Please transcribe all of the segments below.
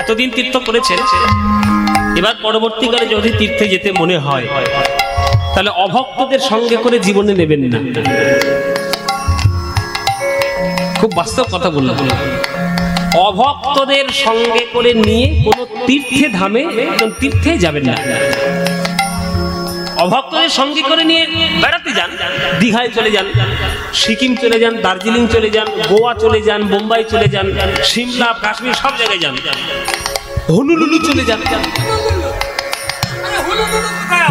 এতদিন তীর্থ করেছেন, এবার পরবর্তীকালে যদি তীর্থে যেতে মনে হয় তাহলে অভক্তদের সঙ্গে করে জীবনে নেবেন না। খুব বাস্তব কথা বললাম। অভক্তদের সঙ্গে করে নিয়ে কোনো তীর্থে ধামে তীর্থে যাবেন না। অভক্তদের সঙ্গে করে নিয়ে বেড়াতে যান, দীঘায় চলে যান, সিকিম চলে যান, দার্জিলিং চলে যান, গোয়া চলে যান, বোম্বাই চলে যান, সিমলা, কাশ্মীর সব জায়গায় যান, হনুলুলু চলে যান।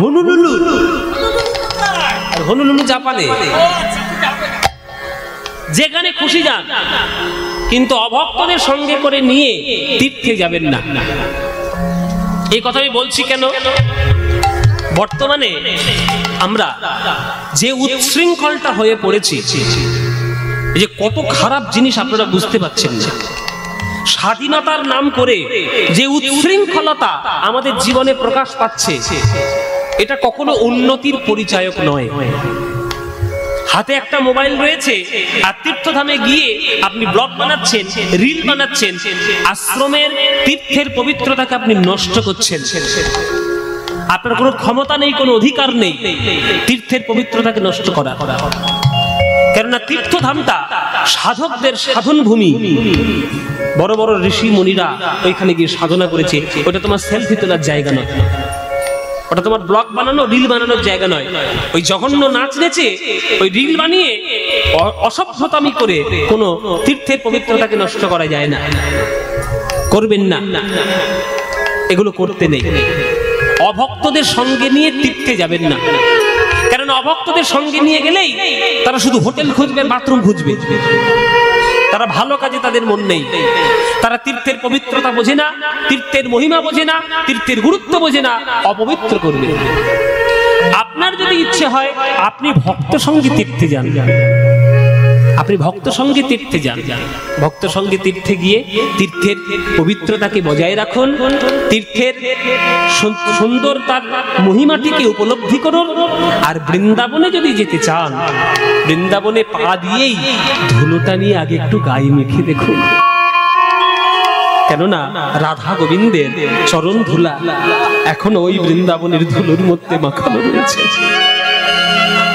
হনুলুলু, হনুলুলু জাপানে, যেখানে খুশি যান, কিন্তু অভক্তদের সঙ্গে করে নিয়ে তীর্থে যাবেন না। এই কথা আমি বলছি কেন? বর্তমানে আমরা যে উচ্ছৃঙ্খলটা হয়ে পড়েছি, যে কত খারাপ জিনিস আপনারা বুঝতে পারছেন না। স্বাধীনতার নাম করে যে উচ্ছৃঙ্খলতা আমাদের জীবনে প্রকাশ পাচ্ছে, এটা কখনো উন্নতির পরিচায়ক নয়। হাতে একটা মোবাইল রয়েছে আর তীর্থধামে গিয়ে আপনি ব্লগ বানাচ্ছেন, রিল বানাচ্ছেন, আশ্রমের তীর্থের পবিত্রতাকে আপনি নষ্ট করছেন। আপনার কোনো ক্ষমতা নেই, কোনো অধিকার নেই তীর্থের পবিত্রতাকে নষ্ট করা। কেননা তীর্থধামটা সাধকদের সাধন ভূমি। বড় বড় ঋষি মুনিরা ওইখানে গিয়ে সাধনা করেছে। ওটা তোমার সেলফি তোলার জায়গা নয়, ওটা তোমার ব্লগ বানানো, রিল বানানোর জায়গা নয়। ওই জঘন্য নাচ নেচে, ওই রিল বানিয়ে অসভ্যতামি করে কোনো তীর্থের পবিত্রতাকে নষ্ট করা যায় না। করবেন না, এগুলো করতে নেই। অভক্তদের সঙ্গে নিয়ে তীর্থে যাবেন না, কারণ অভক্তদের সঙ্গে নিয়ে গেলেই তারা শুধু হোটেল খুঁজবে, বাথরুম খুঁজবে। তারা ভালো কাজে তাদের মন নেই। তারা তীর্থের পবিত্রতা বোঝে না, তীর্থের মহিমা বোঝে না, তীর্থের গুরুত্ব বোঝে না, অপবিত্র করবে। আপনার যদি ইচ্ছে হয় আপনি ভক্ত সঙ্গে তীর্থে যান, আপনি ভক্ত সঙ্গে তীর্থে যান। ভক্ত সঙ্গে তীর্থে গিয়ে তীর্থের পবিত্রতাকে বজায় রাখুন, তীর্থের সুন্দরতার মহিমাটিকে উপলব্ধি করুন। আর বৃন্দাবনে যদি যেতে চান, বৃন্দাবনে পা দিয়েই ধুলোটা নিয়ে আগে একটু গায়ে মেখে দেখুন। কেননা রাধা গোবিন্দের চরণ ধুলা এখনো ওই বৃন্দাবনের ধুলোর মধ্যে মাখানো রয়েছে।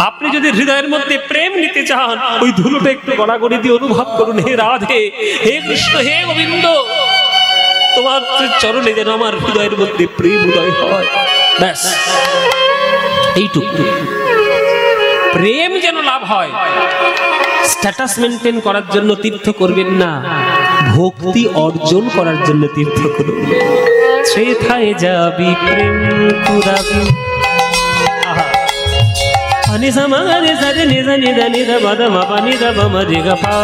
আপনি যদি হৃদয়ের মধ্যে প্রেম নিতে চান, ওই ধুলোটা একটু গড়াগড়ি দিয়ে অনুভব করুন। হে রাধে, হে কৃষ্ণ, হে গোবিন্দ, তোমার চরণে যেন আমার হৃদয়ের মধ্যে প্রেম উদয় হয়। ব্যাস এইটুকু প্রেম যেন লাভ হয়। স্ট্যাটাস মেনটেন করার জন্য তীর্থ করবেন না, ভক্তি অর্জন করার জন্য তীর্থ করুন। সেথায় যাবি প্রেম কুরাবি, নিজা মারে সারে নিজা নিদা নিদা বাদা মাপা নিদা বামা রেগা পা।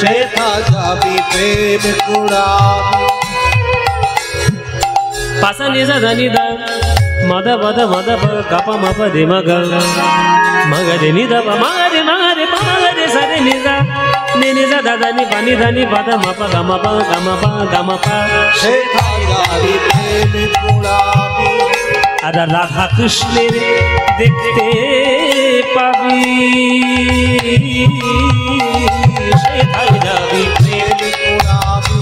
সেথায় যাবি প্রেম কুরাবি, পাসা নিজা দা নিদা মাদা বাদা মাদা গাপা মাপা রে মাগা মাগা রে নিদা বা মারে মারে পারে সারে নিজা নে নিজা দাদা নি বানি দানি বাদা মাপা গামা পা গামা পা গামা পা। সেথায় যাবি প্রেম কুরাবি, আর রাধা কৃষ্ণের দেখতে পাবি। সেথায় যাবি প্রেম কুরাবি,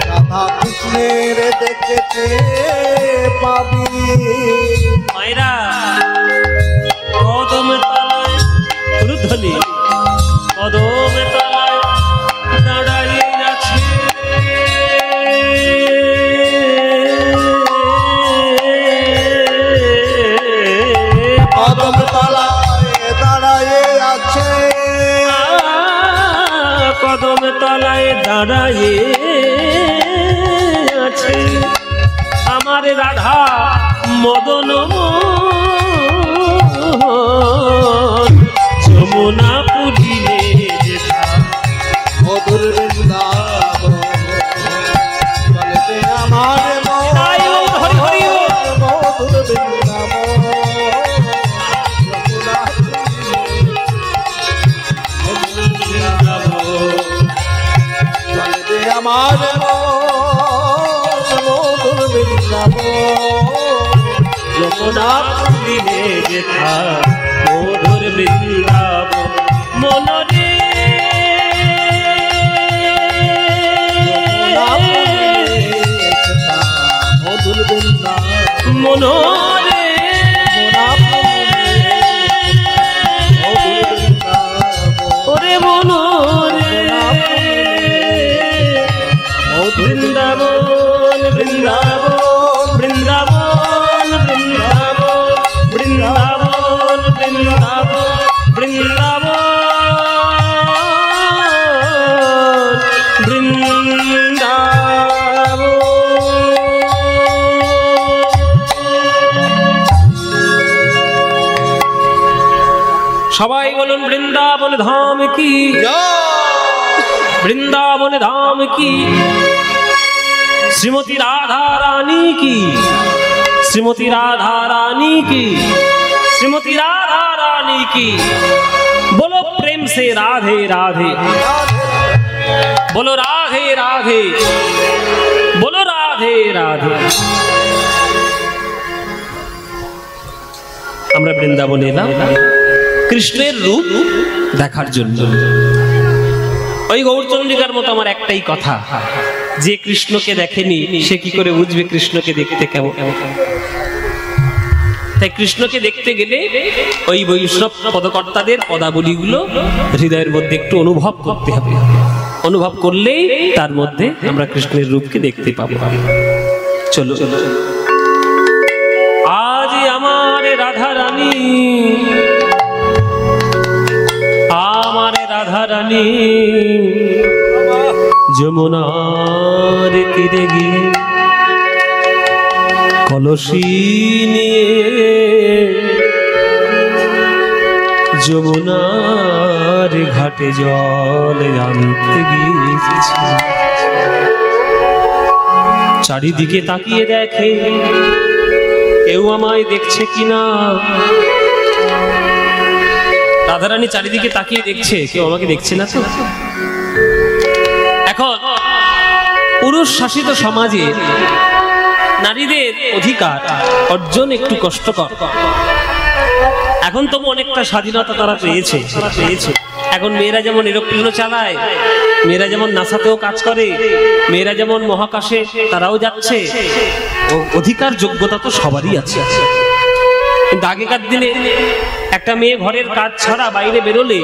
রাধা কৃষ্ণের দেখতে পাবি। মায়েরা কদম তলায় ধ্বনি, কদম তলায় দাঁড়াইয়ে আছে কদম তলায় দাঁড়াইয়ে আছে, কদম তলায় দাঁড়াইয়ে আছে আমার রাধা মদন যমুনা পুরিলে যেথা মধুর বৃন্দাবন বলতে আমার মন, মধুর বৃন্দাবন যমুনা বলতে আমার মন, মধুর বৃন্দাবন যমুনা পুরিলে যেথা মধুর বৃন্দাবন মনরে মনোরে ওরে মনোরে বৃন্দাবন বৃন্দাবন বৃন্দাবন বৃন্দাবন বৃন্দাবন বৃন্দাবন বৃন্দাবন সবাই বলুন বৃন্দাবন ধাম কি, বৃন্দাবন ধাম কি, শ্রীমতী রাধা রানী কি, শ্রীমতী রাধা রানী কি, श्रीमती राधा रानी की। बोलो प्रेम से राधे राधे, बोलो राधे राधे, बोलो राधे राधे। আমরা বৃন্দাবনে এলাম কৃষ্ণের রূপ দেখার জন্য। ওই গৌরচন্দ্রিকার মতো আমার একটাই কথা, যে কৃষ্ণকে দেখেনি সে কি করে বুঝবে কৃষ্ণকে দেখতে কেমন। তাই কৃষ্ণকে দেখতে গেলে ওই বৈষ্ণব পদকর্তাদের পদাবলীগুলো হৃদয়ের মধ্যে একটু অনুভব করতে হবে। অনুভব করলেই তার মধ্যে আমরা কৃষ্ণের রূপকে দেখতে পাবো। চলো আজ আমার রাধা রানী, আমার রাধা রানী যমুনার তীরে গিয়ে কলসি নিয়ে যমুনার ঘাটে জল আনতে গিয়েছি। চারিদিকে তাকিয়ে দেখে কেউ আমায় দেখছে কিনা। রাধারানী চারিদিকে তাকিয়ে দেখছে, কেউ আমাকে দেখছে না তো। এখন পুরুষ শাসিত সমাজে নারীদের অধিকার অর্জন একটু কষ্টকর। এখন তবু অনেকটা স্বাধীনতা তারা পেয়েছে। এখন মেয়েরা যেমন এরোপ্লেন চালায়, মেয়েরা যেমন নাসাতেও কাজ করে, মেয়েরা যেমন মহাকাশে তারাও যাচ্ছে। অধিকার যোগ্যতা তো সবারই আছে। কিন্তু আগেকার দিনে একটা মেয়ে ঘরের কাজ ছাড়া বাইরে বেরোলে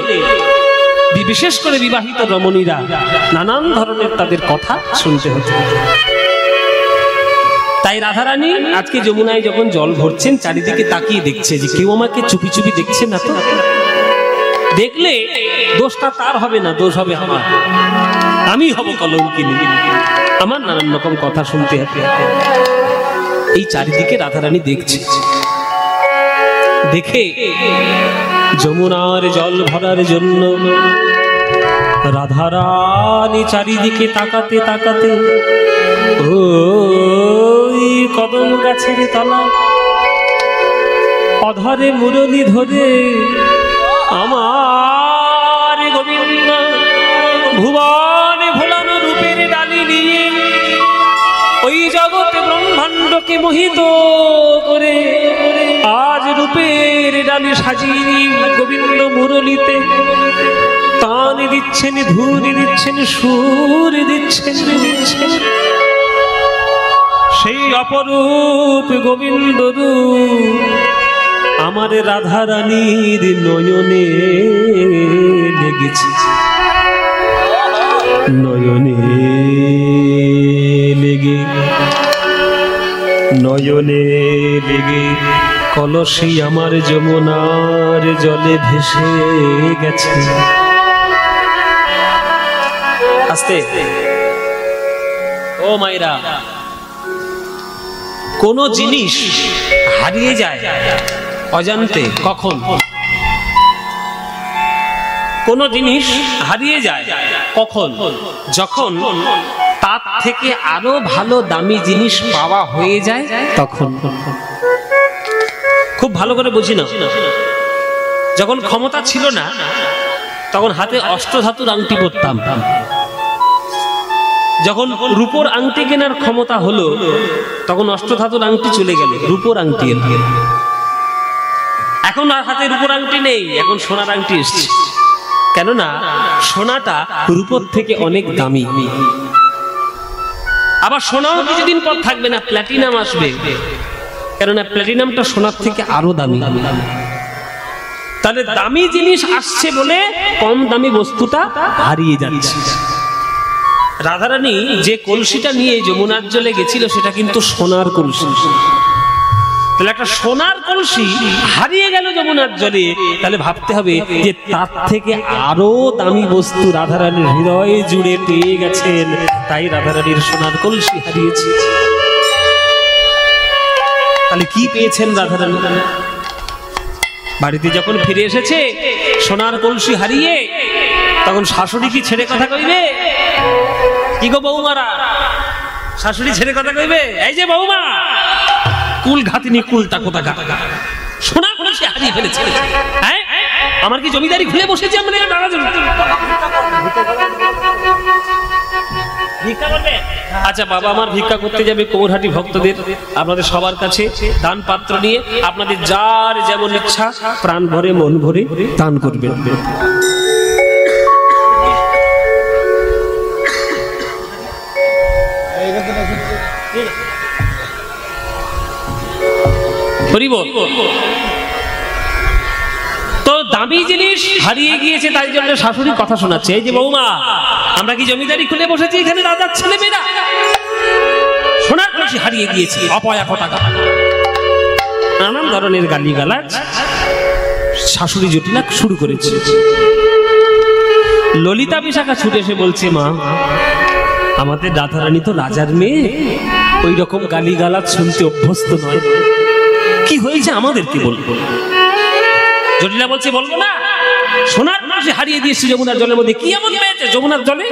বিশেষ করে বিবাহিত রমণীরা নানান ধরনের তাদের কথা শুনতে হতো। তাই রাধারানী আজকে যমুনায় যখন জল ভরছেন চারিদিকে তাকিয়ে দেখছে যে কেউ আমাকে চুপি চুপি দেখছে না তো। দেখলে দোষটা তার হবে না, দোষ হবে আমার, আমি হব কলঙ্কিনী, আমার নানান রকম কথা শুনতে হবে। এই চারিদিকে রাধারানী দেখছে। দেখে যমুনার জল ভরার জন্য রাধারানী চারিদিকে তাকাতে তাকাতে ওই কদম গাছের তলা অধরে মুরলি ধরে আমার গোবিন্দ ভুবনে ভোলানো রূপের ডালি নিয়ে ওই জগতে ব্রহ্মাণ্ডকে মোহিত করে আজ রূপের ডালি সাজিয়ে গোবিন্দ মুরলিতে তান দিচ্ছেন, ধুনি দিচ্ছেন, সুর দিচ্ছেন। সেই অপরূপ গোবিন্দ রূপ আমার রাধা রানীর নয়নে লেগেছে, নয়নে লেগে, নয়নে লেগে কলসি আমার যমুনার জলে ভেসে গেছে। আস্তে ও মায়েরা, কোন জিনিস হারিয়ে যায় অজান্তে কখন? কোন জিনিস হারিয়ে যায় কখন? যখন তার থেকে আরো ভালো দামি জিনিস পাওয়া হয়ে যায় তখন। খুব ভালো করে বুঝি না, যখন ক্ষমতা ছিল না তখন হাতে অষ্টধাতুর আংটি পরতাম। যখন রূপোর আংটি কেনার ক্ষমতা হলো তখন অষ্টধাতুর আংটি চলে গেল, রূপোর আংটি এলো। এখন আর হাতে রূপোর আংটি নেই, এখন সোনার আংটি এসছে। কেননা সোনাটা রূপোর থেকে অনেক দামি। আবার সোনাও কিছুদিন পর থাকবে না, প্ল্যাটিনাম আসবে। কেননা প্ল্যাটিনামটা সোনার থেকে আরো দামি। তাহলে দামি জিনিস আসছে বলে কম দামি বস্তুটা হারিয়ে যাচ্ছে। রাধারানী যে কলসিটা নিয়ে যমুনার জলে গেছিল সেটা কিন্তু সোনার কলসি। তাহলে একটা সোনার কলসি হারিয়ে গেল যমুনার জলে, তাহলে ভাবতে হবে যে তার থেকে আরো দামি বস্তু রাধারানীর হৃদয়ে জুড়ে পেয়ে গেছেন, তাই রাধারানীর সোনার কলসি হারিয়েছে। তাহলে কি পেয়েছেন রাধারানী? বাড়িতে যখন ফিরে এসেছে সোনার কলসি হারিয়ে, তখন শাশুড়ি কি ছেড়ে কথা কইবে? কি গো বৌমারা, শাশুড়ি ছেড়ে কথা কইবে? এই যে বৌমা, কুল ঘাতিনি কুলটা কোথা গা, সোনার কলসি হারিয়ে ফেলেছে, হ্যাঁ আমার কি জমিদারি খুলে বসেছে? আমরা ভিক্ষা করবে? আচ্ছা বাবা আমার ভিক্ষা করতে যাবে কোমরহাটি ভক্তদের, আপনাদের সবার কাছে দান পাত্র নিয়ে আপনাদের যার যেমন ইচ্ছা প্রাণ ভরে মন ভরে দান করবেন। তো দামি জিনিস হারিয়ে গিয়েছে, তাই জন্য শাশুড়ি কথা শোনাচ্ছে, এই যে বৌমা আমরা কি জমিদারি খুলে বসেছি এখানে রাজার ছেলে মেয়েরা? সোনার কলসি হারিয়ে গিয়েছে, অপয়া কথা, নানান ধরনের গালিগালাজ শাশুড়ি জটিলা শুরু করেছে। ললিতা বিশাখা ছুটে এসে বলছে, মা আমাদের রাধারানী তো রাজার মেয়ে, ওই রকম গালিগালাজ শুনতে অভ্যস্ত নয়, কি হয়েছে আমাদেরকে বলবো? জটিলা বলছে, বলবো না? সোনার কলসি হারিয়ে দিয়েছি যমুনার জলের মধ্যে, কি এমন পেয়েছে যমুনার জলে?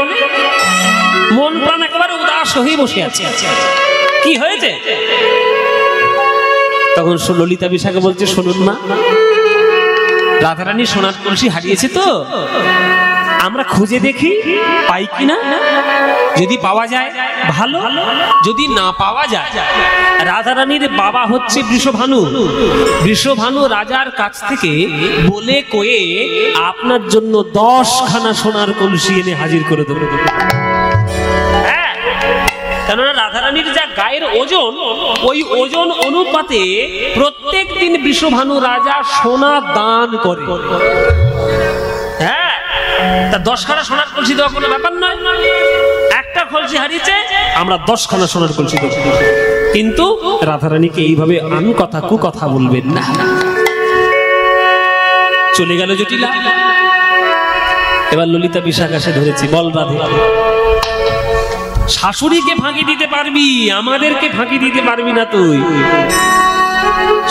মন প্রাণ একেবারে উদাস হয়ে বসে আছে, কি হয়েছে? তখন ললিতা বিশাখা বলছে, শুনুন মা, রাধারানী সোনার কলসি হারিয়েছে তো আমরা খুঁজে দেখি পাই কিনা, যদি পাওয়া যায় ভালো, যদি না পাওয়া যায় রাধারানীর বাবা হচ্ছে বৃষভানু, বৃষভানু রাজার কাছ থেকে বলে কয়ে আপনার জন্য 10খানা সোনার কলসি এনে হাজির করে দেবে। কেননা রাধারানীর যা গায়ের ওজন, ওই ওজন অনুপাতে প্রত্যেক দিন বৃষভানু রাজা সোনা দান করে। হ্যাঁ, তা 10খানা সোনার কলসি দেওয়া কোনো ব্যাপার নয়। একটা কলসি হারিয়েছে, আমরা 10খানা সোনার কলসি দেব। কিন্তু রাধারানীকে এইভাবে আন কথা কু কথা বলবেন না। চলে গেল জটিলা। এবার ললিতা বিশাখা সে ধরেছি, বল রাধে, শাশুড়িকে ফাঁকি দিতে পারবি, আমাদেরকে ফাঁকি দিতে পারবি না তুই।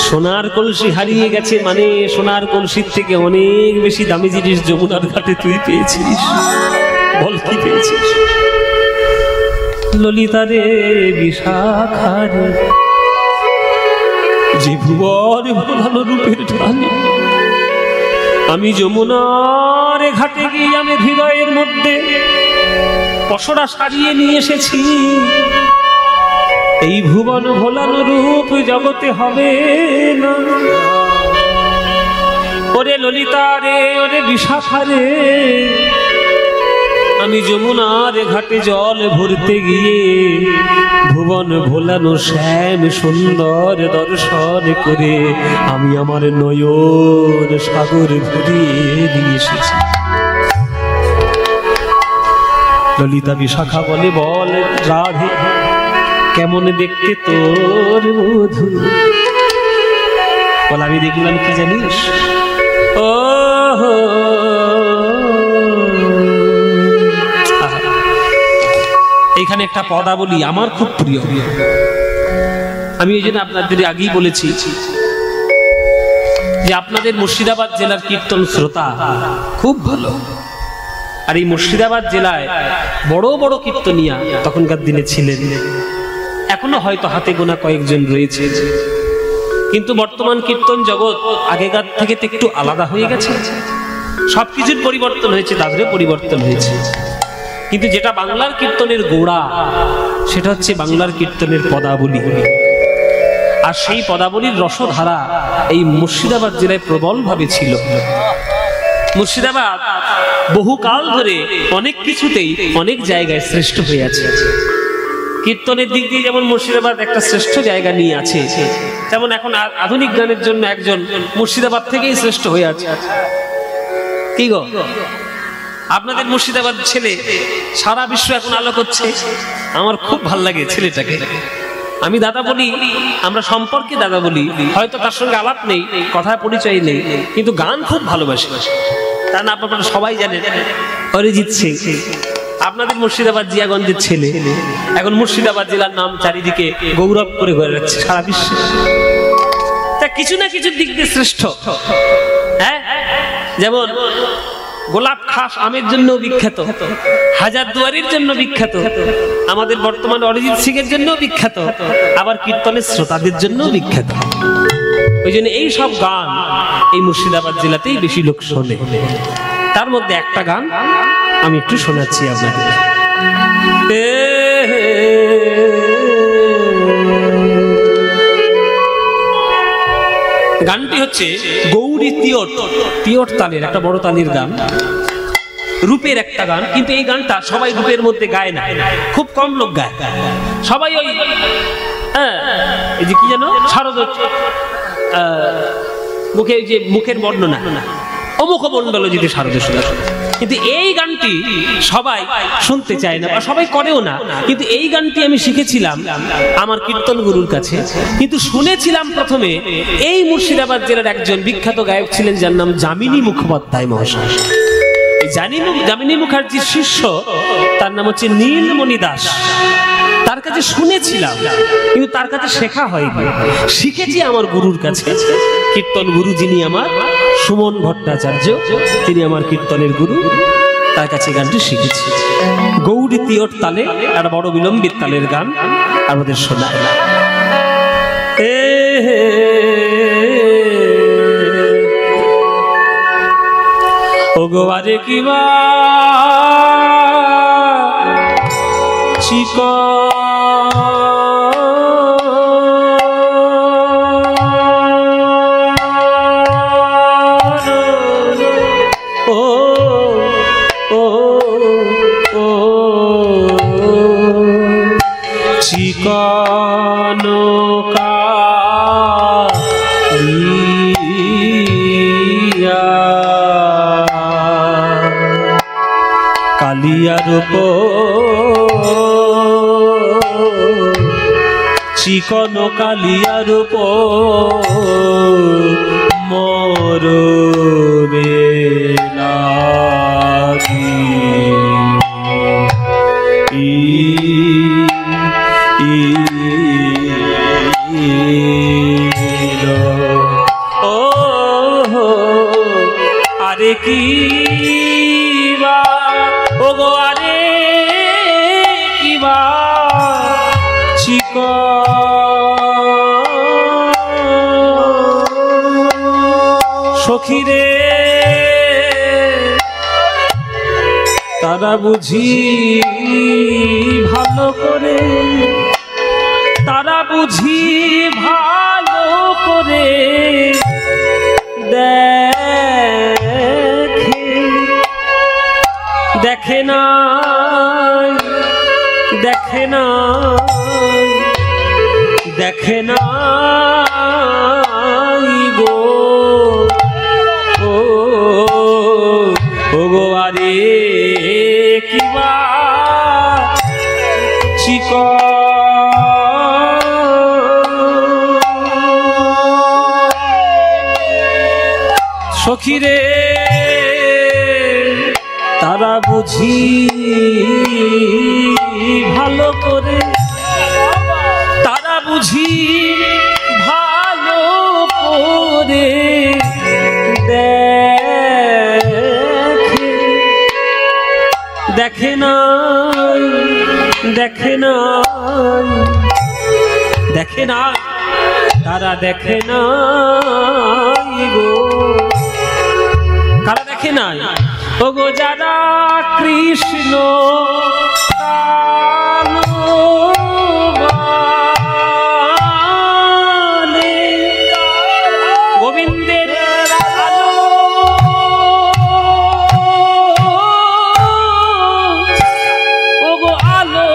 সোনার কলসি হারিয়ে গেছে মানে সোনার কলসির থেকে অনেক বেশি দামি জিনিস যমুনার ঘাটে তুই পেয়েছিস, বল কি পেয়েছিস? ললিতা রে বিশাখা রে, যে ভুবন ভোলানো রূপের ঢালে আমি যমুনার ঘাটে গিয়ে আমি হৃদয়ের মধ্যে পশরা সারিয়ে নিয়ে এসেছি। এই ভুবন ভোলানো রূপ জগতে হবে না। ওরে ললিতা রে, ওরে বিশাখা রে, আমি যমুনার ঘাটে জল ভরতে গিয়ে ভুবন ভোলানো শ্যাম সুন্দর দর্শন করে আমি আমার নয়ন সাগর ঘুরিয়ে নিয়ে এসেছি। ললিতা বিশাখা বলে, বল রাধে কেমন দেখতে তোর মধু? বল আমি দেখলাম কি জানিস, ও এখানে একটা পদাবলী আমার খুব প্রিয়, আমি এই জন্য আপনাদের আগেই বলেছি যে আপনাদের মুর্শিদাবাদ জেলার কীর্তন শ্রোতা খুব ভালো। আর এই মুর্শিদাবাদ জেলায় বড় বড় কীর্তনিয়া তখনকার দিনে ছিলেন, এখনো হয়তো হাতে গোনা কয়েকজন রয়েছে। কিন্তু বর্তমান কীর্তন জগৎ আগেকার থেকে তো একটু আলাদা হয়ে গেছে, সবকিছুর পরিবর্তন হয়েছে, তাদেরও পরিবর্তন হয়েছে। কিন্তু যেটা বাংলার কীর্তনের গোড়া সেটা হচ্ছে বাংলার কীর্তনের পদাবলী। আর সেই পদাবলীর রসধারা এই মুর্শিদাবাদ জেলায় প্রবলভাবে ছিল। মুর্শিদাবাদ বহুকাল ধরে অনেক কিছুতেই অনেক জায়গায় শ্রেষ্ঠ হয়ে আছে। কীর্তনের দিক দিয়ে যেমন মুর্শিদাবাদ একটা শ্রেষ্ঠ জায়গা নিয়ে আছে, তেমন এখন আধুনিক গানের জন্য একজন মুর্শিদাবাদ থেকেই শ্রেষ্ঠ হয়ে আছে। কি গো, আপনাদের মুর্শিদাবাদ ছেলে সারা বিশ্ব এখন আলো করছে। আমার খুব ভাল লাগে ছেলেটাকে। আমি দাদা বলি, আমরা সম্পর্কে দাদা বলি, হয়তো তার সঙ্গে আলাপ নেই, কথা পরিচয় নেই, কিন্তু গান খুব ভালোবাসে। তার না আপনারা সবাই জানেন অরিজিৎ সিং আপনাদের মুর্শিদাবাদ জিয়াগঞ্জের ছেলে, এখন মুর্শিদাবাদ জেলার নাম চারিদিকে গৌরব করে ঘুরে যাচ্ছে সারা বিশ্বে। তা কিছু না কিছু দিক দিয়ে শ্রেষ্ঠ। হ্যাঁ, যেমন গোলাপ খাস আমের জন্য বিখ্যাত, হাজারদুয়ারির জন্য বিখ্যাত, আমাদের বর্তমান অরিজিৎ সিং এর জন্য বিখ্যাত, আবার কীর্তনের শ্রোতাদের জন্য বিখ্যাত। ওই জন্য এই সব গান এই মুর্শিদাবাদ জেলাতেই বেশি লোক শোনে। তার মধ্যে একটা গান আমি একটু শোনাচ্ছি আপনাদের। গানটি হচ্ছে গৌরী তিয়ট তালের, একটা বড় তালের গান, রূপের একটা গান। কিন্তু এই গানটা সবাই রূপের মধ্যে গায় না, খুব কম লোক গায়। সবাই ওই এই যে কি জানো শারদ মুখে যে মুখের বর্ণনা, অমুখ মন্ডল যদি শারদ শোনা, কিন্তু এই গানটি সবাই শুনতে চায় না বা সবাই করেও না। কিন্তু এই গানটি আমি শিখেছিলাম আমার কীর্তন গুরুর কাছে, কিন্তু শুনেছিলাম প্রথমে এই মুর্শিদাবাদ জেলার একজন বিখ্যাত গায়ক ছিলেন যার নাম যামিনী মুখোপাধ্যায় মহাশয়। এই যামিনী মুখার্জির শিষ্য, তার নাম হচ্ছে নীলমণি দাস। তার কাছে শুনেছিলাম, কিন্তু তার কাছে শেখা হয়নি। শিখেছি আমার গুরুর কাছে, কীর্তন গুরু যিনি আমার সুমন ভট্টাচার্য, তিনি আমার কীর্তনের গুরু, তার কাছে গানটি শিখেছি। গৌরী তিয়ট তালে, একটা বড় বিলম্বিত তালের গান আমাদের শোনায়। ও গো আরে কিবা চিকা কালিয়ার চিকন কালিয়ার মরবে লাগি ও আরে কি ও গো আরে কিবা চিক সখীরে তারা বুঝি ভালো করে, তারা বুঝি ভালো করে দেখে না, দেখে না, দেখে না গো, ও গো আরে কিবা চিক সখীরে তারা বুঝি ভালো করে, তারা বুঝি ভালো করে দেখে না, দেখে না, দেখে না, তারা দেখে না গো, কারা দেখে না? ও গো যারা কৃষ্ণ গোবিন্দের আলো, ও গো আলো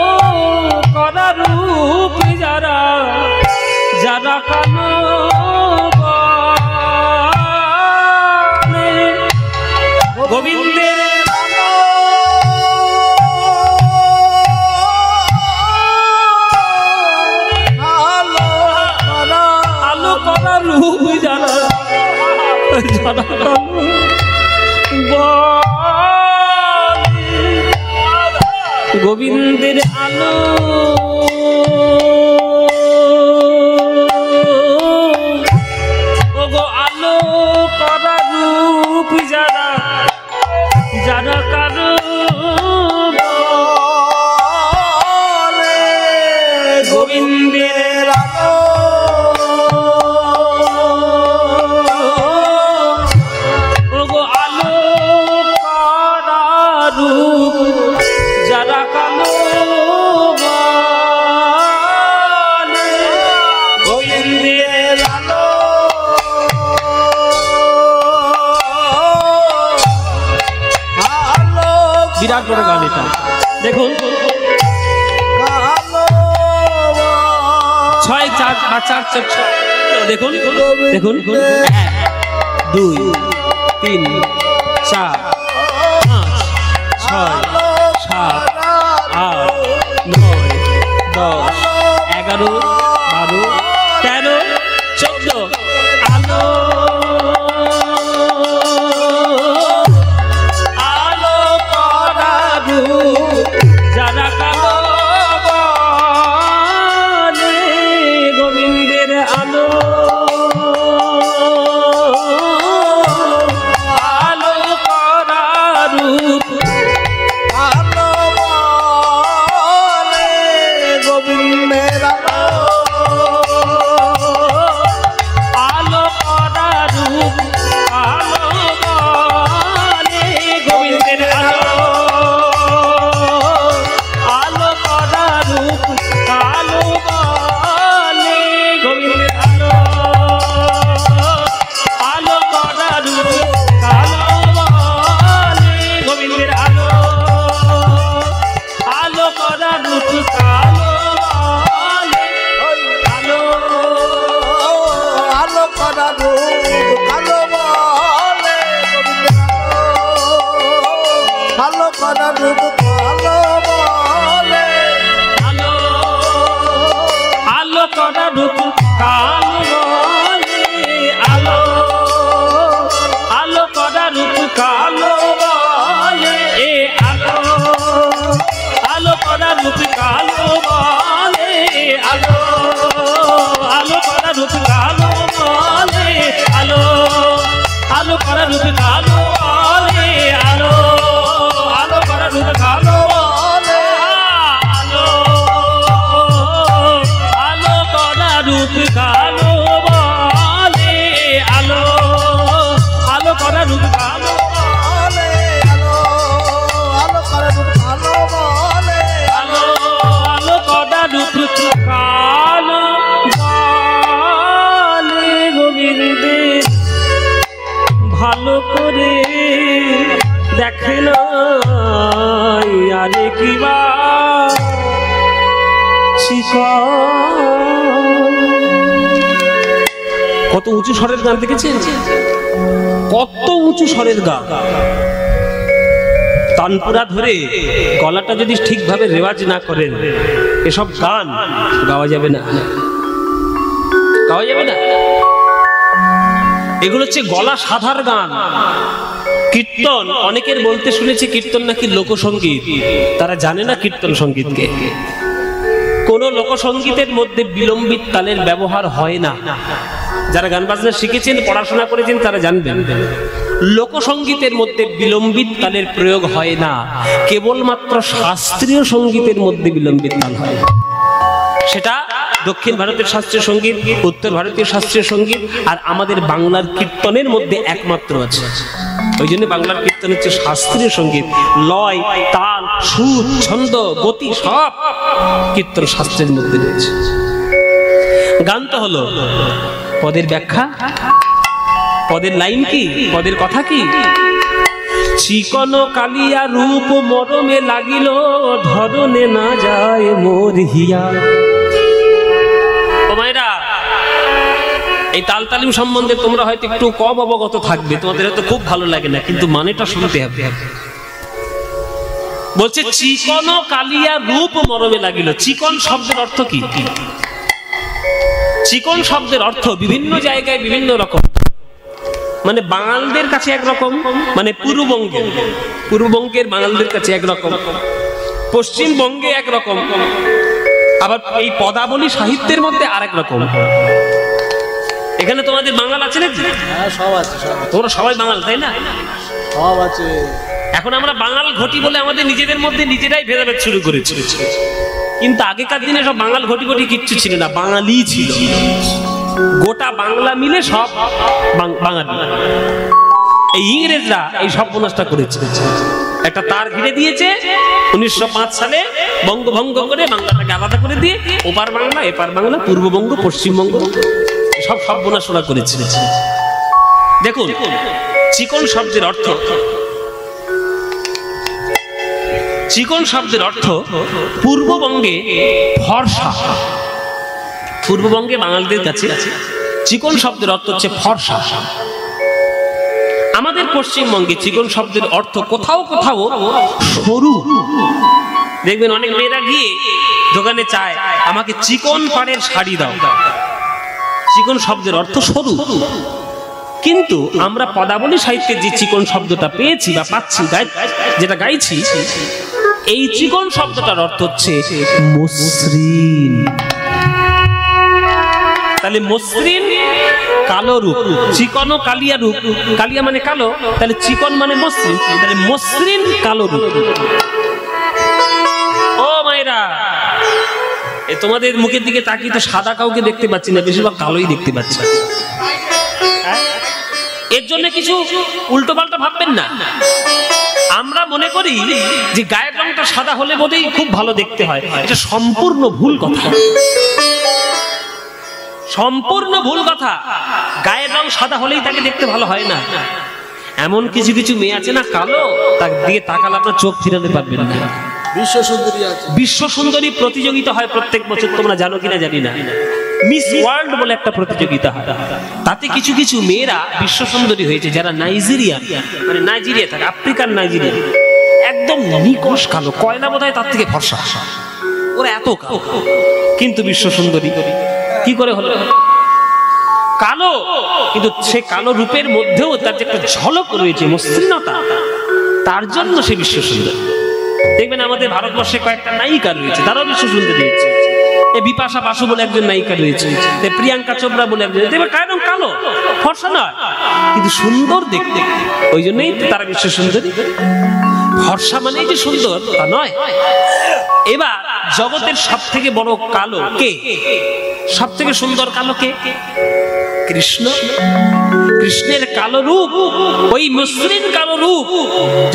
করার যারা কালো বলে গোবিন্দের আলো করা রূপ যারা যারা কালো গোবিন্দের আলো ওগো আলো করা রূপ যারা যারা কারো গোবিন্দের আলো ওগো আলো করা রূপ যারা কালো বলে গোবিন্দের আলো আলো বিরাট বড় গান এটা দেখুন 6 4 দেখুন দেখুন 1 2 3 4 5 6 7 8 9 10 11 12 13 14 আলো আলো করা রূপ যারা কালো বলে গোবিন্দের আলো আলো করা রূপ আলো বলে গোবিন্দের আলো করা রূপ আলো বলে গোবিন্দের আলো আলো করা রূপ আলো বলে গোবিন্দের আলো আলো করা রূপ আলো বলে গোবিন্দের আলো আলো করা রূপ আলো বলে আলো আলো করা রূপ আলো বলে আলো করা রূপ আলো বলে আলো আলো করা রূপ কালো বলে আলো আলো করা রূপ কালো বলে এ আলো আলো করা রূপ কালো বলে আলো আলো করা রূপ কালো বলে আলো আলো করা রূপ কালো বলে আলো আলো করা রূপ কালো বলে আলো আলো করা রূপ কালো বলে আলো আলো করা রূপ কালো বলে আলো করা রূপ আলো বলে আলো আলো করা রূপ কালো বলে গোবিন্দের ভালো করে দেখে না আরে কিবা কত উঁচু স্বরের গান দেখেছেন কত উঁচু স্বরের গান তানপুরা ধরে গলাটা যদি ঠিকভাবে রেওয়াজ না করেন এসব গান গাওয়া যাবে না গাওয়া যাবে না এগুলো হচ্ছে গলা সাধার গান কীর্তন অনেকের বলতে শুনেছি কীর্তন নাকি লোকসঙ্গীত তারা জানে না কীর্তন সঙ্গীতকে কোন লোকসঙ্গীতের মধ্যে বিলম্বিত তালের ব্যবহার হয় না যারা গান বাজনা শিখেছেন পড়াশোনা করেছেন তারা জানবেন লোকসঙ্গীতের মধ্যে বিলম্বিত তালের প্রয়োগ হয় না কেবলমাত্র শাস্ত্রীয় সঙ্গীতের মধ্যে বিলম্বিত তাল হয় সেটা দক্ষিণ ভারতের শাস্ত্রীয় সঙ্গীত উত্তর ভারতীয় শাস্ত্রীয় সঙ্গীত আর আমাদের বাংলার কীর্তনের মধ্যে একমাত্র আছে ওই জন্য বাংলার কীর্তন হচ্ছে শাস্ত্রীয় সঙ্গীত লয় তাল সুর ছন্দ গতি সব কীর্তন শাস্ত্রের মধ্যে রয়েছে গান তো হলো পদের ব্যাখ্যা পদের লাইন কি পদের কথা কি চিকন কালিয়া রূপ মরমে লাগিল ধরনে না যায় মোর হিয়া ও মায়েরা এই তাল তালিম সম্বন্ধে তোমরা হয়তো একটু কম অবগত থাকবে, তোমাদের হয়তো খুব ভালো লাগে না, কিন্তু মানেটা শুনতে হবে। বলছে চিকন কালিয়া রূপ মরমে লাগিল। চিকন শব্দের অর্থ কি? চিকন শব্দের অর্থ বিভিন্ন জায়গায় বিভিন্ন রকম, মানে বাঙালদের কাছে একরকম, মানে পূর্ববঙ্গের বাঙালদের কাছে একরকম, পশ্চিমবঙ্গে একরকম, আবার এই পদাবলী সাহিত্যের মধ্যে আরেক রকম। এখানে তোমাদের বাঙাল আছে নাকি? সব আছে, তোমরা সবাই বাঙাল তাই না? সব আছে। এখন আমরা বাঙাল ঘটি বলে আমাদের নিজেদের মধ্যে নিজেরাই ভেদাভেদ শুরু করেছি, কিন্তু আগেকার দিনে সব বাঙাল ঘটি ঘটি কিচ্ছু ছিল না, বাঙালি ছিল। গোটা বাংলা মিলে সব বাঙালি। এই ইংরেজরা এই সব প্রনাশটা করেছে, একটা তার ঘিরে দিয়েছে 1905 সালে, বঙ্গভঙ্গ করে বাংলাটাকে আলাদা করে দিয়ে ওপার বাংলা এপার বাংলা, পূর্ববঙ্গ পশ্চিমবঙ্গ সব সর্বনাশনা করেছে। দেখুন চিকন শব্দের অর্থ, চিকন শব্দের অর্থ পূর্ববঙ্গে ফর্সা। পূর্ববঙ্গে বাঙালিদের কাছে চিকন শব্দের অর্থ হচ্ছে ফর্সা। আমাদের পশ্চিমবঙ্গে চিকন শব্দের অর্থ কোথাও কোথাও সরু। দেখবেন অনেক মেয়েরা গিয়ে দোকানে চায় আমাকে চিকন পাড়ের শাড়ি দাও। চিকন শব্দের অর্থ সরু, কিন্তু আমরা পদাবলী সাহিত্যে যে চিকন শব্দটা পেয়েছি বা পাচ্ছি, যেটা গাইছি, এই চিকন শব্দটার অর্থ হচ্ছে মসৃণ। তাহলে মসৃণ কালো রূপ, চিকন ও কালিয়া রূপ, কালিয়া মানে কালো, তাহলে চিকন মানে মসৃণ, তাহলে মসৃণ কালো রূপ। ও মায়েরা, তোমাদের মুখের দিকে তাকিয়ে তো সাদা কাউকে দেখতে পাচ্ছি না, বেশিরভাগ কালোই দেখতে পাচ্ছি। এর জন্য কিছু উল্টো পাল্টা ভাববেন না। আমরা মনে করি যে গায়ের রংটা সাদা হলে বোধহয় খুব ভালো দেখতে হয়, এটা সম্পূর্ণ ভুল কথা, সম্পূর্ণ ভুল কথা। গায়ের রং সাদা হলেই তাকে দেখতে ভালো হয় না। এমন কিছু কিছু মেয়ে আছে না কালো, তার দিকে তাকালে আপনার চোখ ফিরাতে পারবেন না। বিশ্ব সুন্দরী আছে, বিশ্ব সুন্দরী প্রতিযোগিতা হয় প্রত্যেক বছর, তোমরা জানো কিনা জানি না। মিস ওয়ার্ল্ড বলে একটা প্রতিযোগিতা হয়, তাতে কিছু কিছু মেয়েরা বিশ্ব সুন্দরী হয়েছে যারা নাইজেরিয়া, মানে নাইজেরিয়া থাকে, আফ্রিকার নাইজেরিয়া, একদম নিকশ কালো, কয়লা বোধহয় তার থেকে ফর্সা, ওরা এত কালো, কিন্তু বিশ্ব সুন্দরী। কি করে হলো? কালো, কিন্তু সে কালো রূপের মধ্যেও তার যে একটা ঝলক রয়েছে, মসৃণতা, তার জন্য সে বিশ্ব সুন্দরী। দেখবেন আমাদের ভারতবর্ষে কয়েকটা নায়িকা রয়েছে, তারাও বিশ্ব সুন্দরী হয়েছে। বিপাশা বাসু বলে একজন নায়িকা রয়েছে, প্রিয়াঙ্কা চোপড়া বলে একজন, দেখবে কারণ কালো, ফর্সা নয়, কিন্তু সুন্দর দেখতে, ওই জন্যই তারা বিশ্ব সুন্দরী। ফর্সা মানে যে সুন্দর তা নয়। এবার জগতের সব থেকে বড় কালো কে? সব থেকে সুন্দর কালো কে? কৃষ্ণ। কৃষ্ণের কালো রূপ, ওই মসৃণ কালো রূপ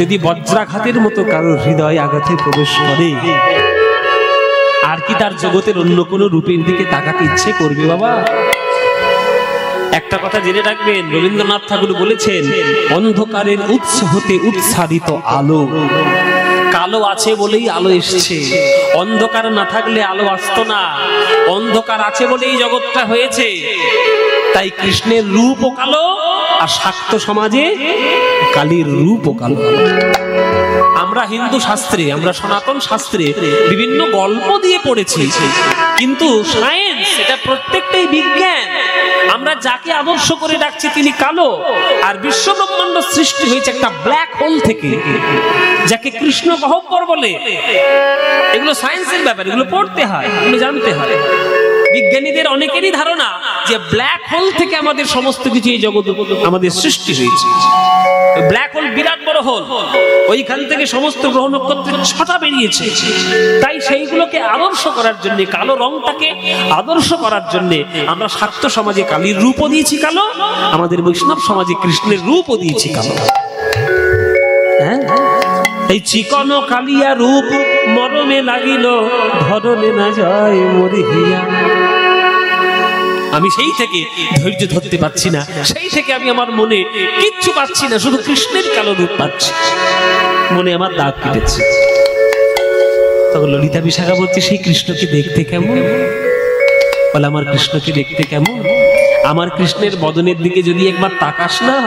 যদি বজ্রাঘাতের মতো কারোর হৃদয় আঘাতে প্রবেশ করে, আর কি তার জগতের অন্য কোনো রূপের দিকে তাকাতে ইচ্ছে করবে বাবা? একটা কথা জেনে রাখবেন, রবীন্দ্রনাথ ঠাকুর বলেছেন, অন্ধকারের উৎস হতে উৎসারিত আলো। কালো আছে বলেই আলো এসছে, অন্ধকার না থাকলে আলো আসতো না। অন্ধকার আছে বলেই জগৎটা হয়েছে। তাই কৃষ্ণের রূপও কালো, আর শাক্ত সমাজে কালীর রূপও কালো। আমরা হিন্দু শাস্ত্রে, আমরা সনাতন শাস্ত্রে বিভিন্ন গল্প দিয়ে পড়েছি, কিন্তু সায়েন্স, এটা প্রত্যেকটাই বিজ্ঞান। আমরা যাকে আদর্শ করে ডাকছি তিনি কালো, আর বিশ্ব ব্রহ্মাণ্ড সৃষ্টি হয়েছে একটা ব্ল্যাক হোল থেকে, যাকে কৃষ্ণ গহ্বর বলে। এগুলো সায়েন্সের ব্যাপার, এগুলো পড়তে হয়, এগুলো জানতে হয়। বিজ্ঞানীদের অনেকেরই ধারণা যে ব্ল্যাক হোল থেকে আমাদের সমস্ত কিছু, এই জগৎ আমাদের সৃষ্টি হয়েছে। ব্ল্যাক হোল বিরাট বড় হোল, ওইখান থেকে সমস্ত গ্রহ নক্ষত্রের ছটা বেরিয়েছে। তাই সেইগুলোকে আদর্শ করার জন্য, কালো রংটাকে আদর্শ করার জন্য আমরা শাক্ত সমাজে কালীর রূপও দিয়েছি কালো, আমাদের বৈষ্ণব সমাজে কৃষ্ণের রূপও দিয়েছি কালো। হ্যাঁ, এই চিকন কালিয়া রূপ মরমে লাগিল, ধরনে না যায় মরিয়া। আমি সেই থেকে ধৈর্য ধরতে পারছি না, সেই থেকে আমি আমার মনে কিচ্ছু পাচ্ছি না, শুধু কৃষ্ণের কালো রূপ পাচ্ছি, মনে আমার দাগ কেটেছে। তখন ললিতা বিশাখা বলছে, সেই কৃষ্ণকে দেখতে কেমন? বলে আমার কৃষ্ণকে দেখতে কেমন, আমার কৃষ্ণের বদনের দিকে যদি একবার তাকাস না,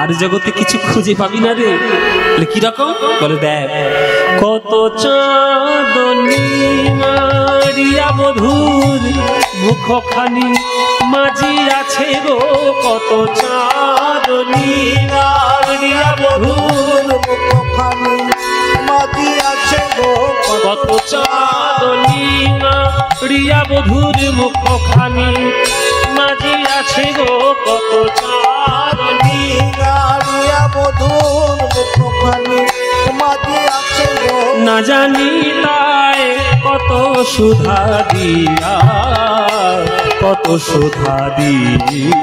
আর জগতে কিছু খুঁজে পাবি না রে। বলে কিরকম? বলে দেখ, কত চাঁদনী মারিয়া বধূর মুখখানি মাঝি আছে গো, কত চাঁদনী মারিয়া বধূর মুখখানি মাঝি আছে গো, কত চাঁদনী মারিয়া বধূর মুখখানি মাঝি আছে গো, কত চাঁদনী মারিয়া বধূর মুখখানি মাঝি আছে গো, না জানি তাই কত সুধা দিয়া, কত সুধা দিয়া,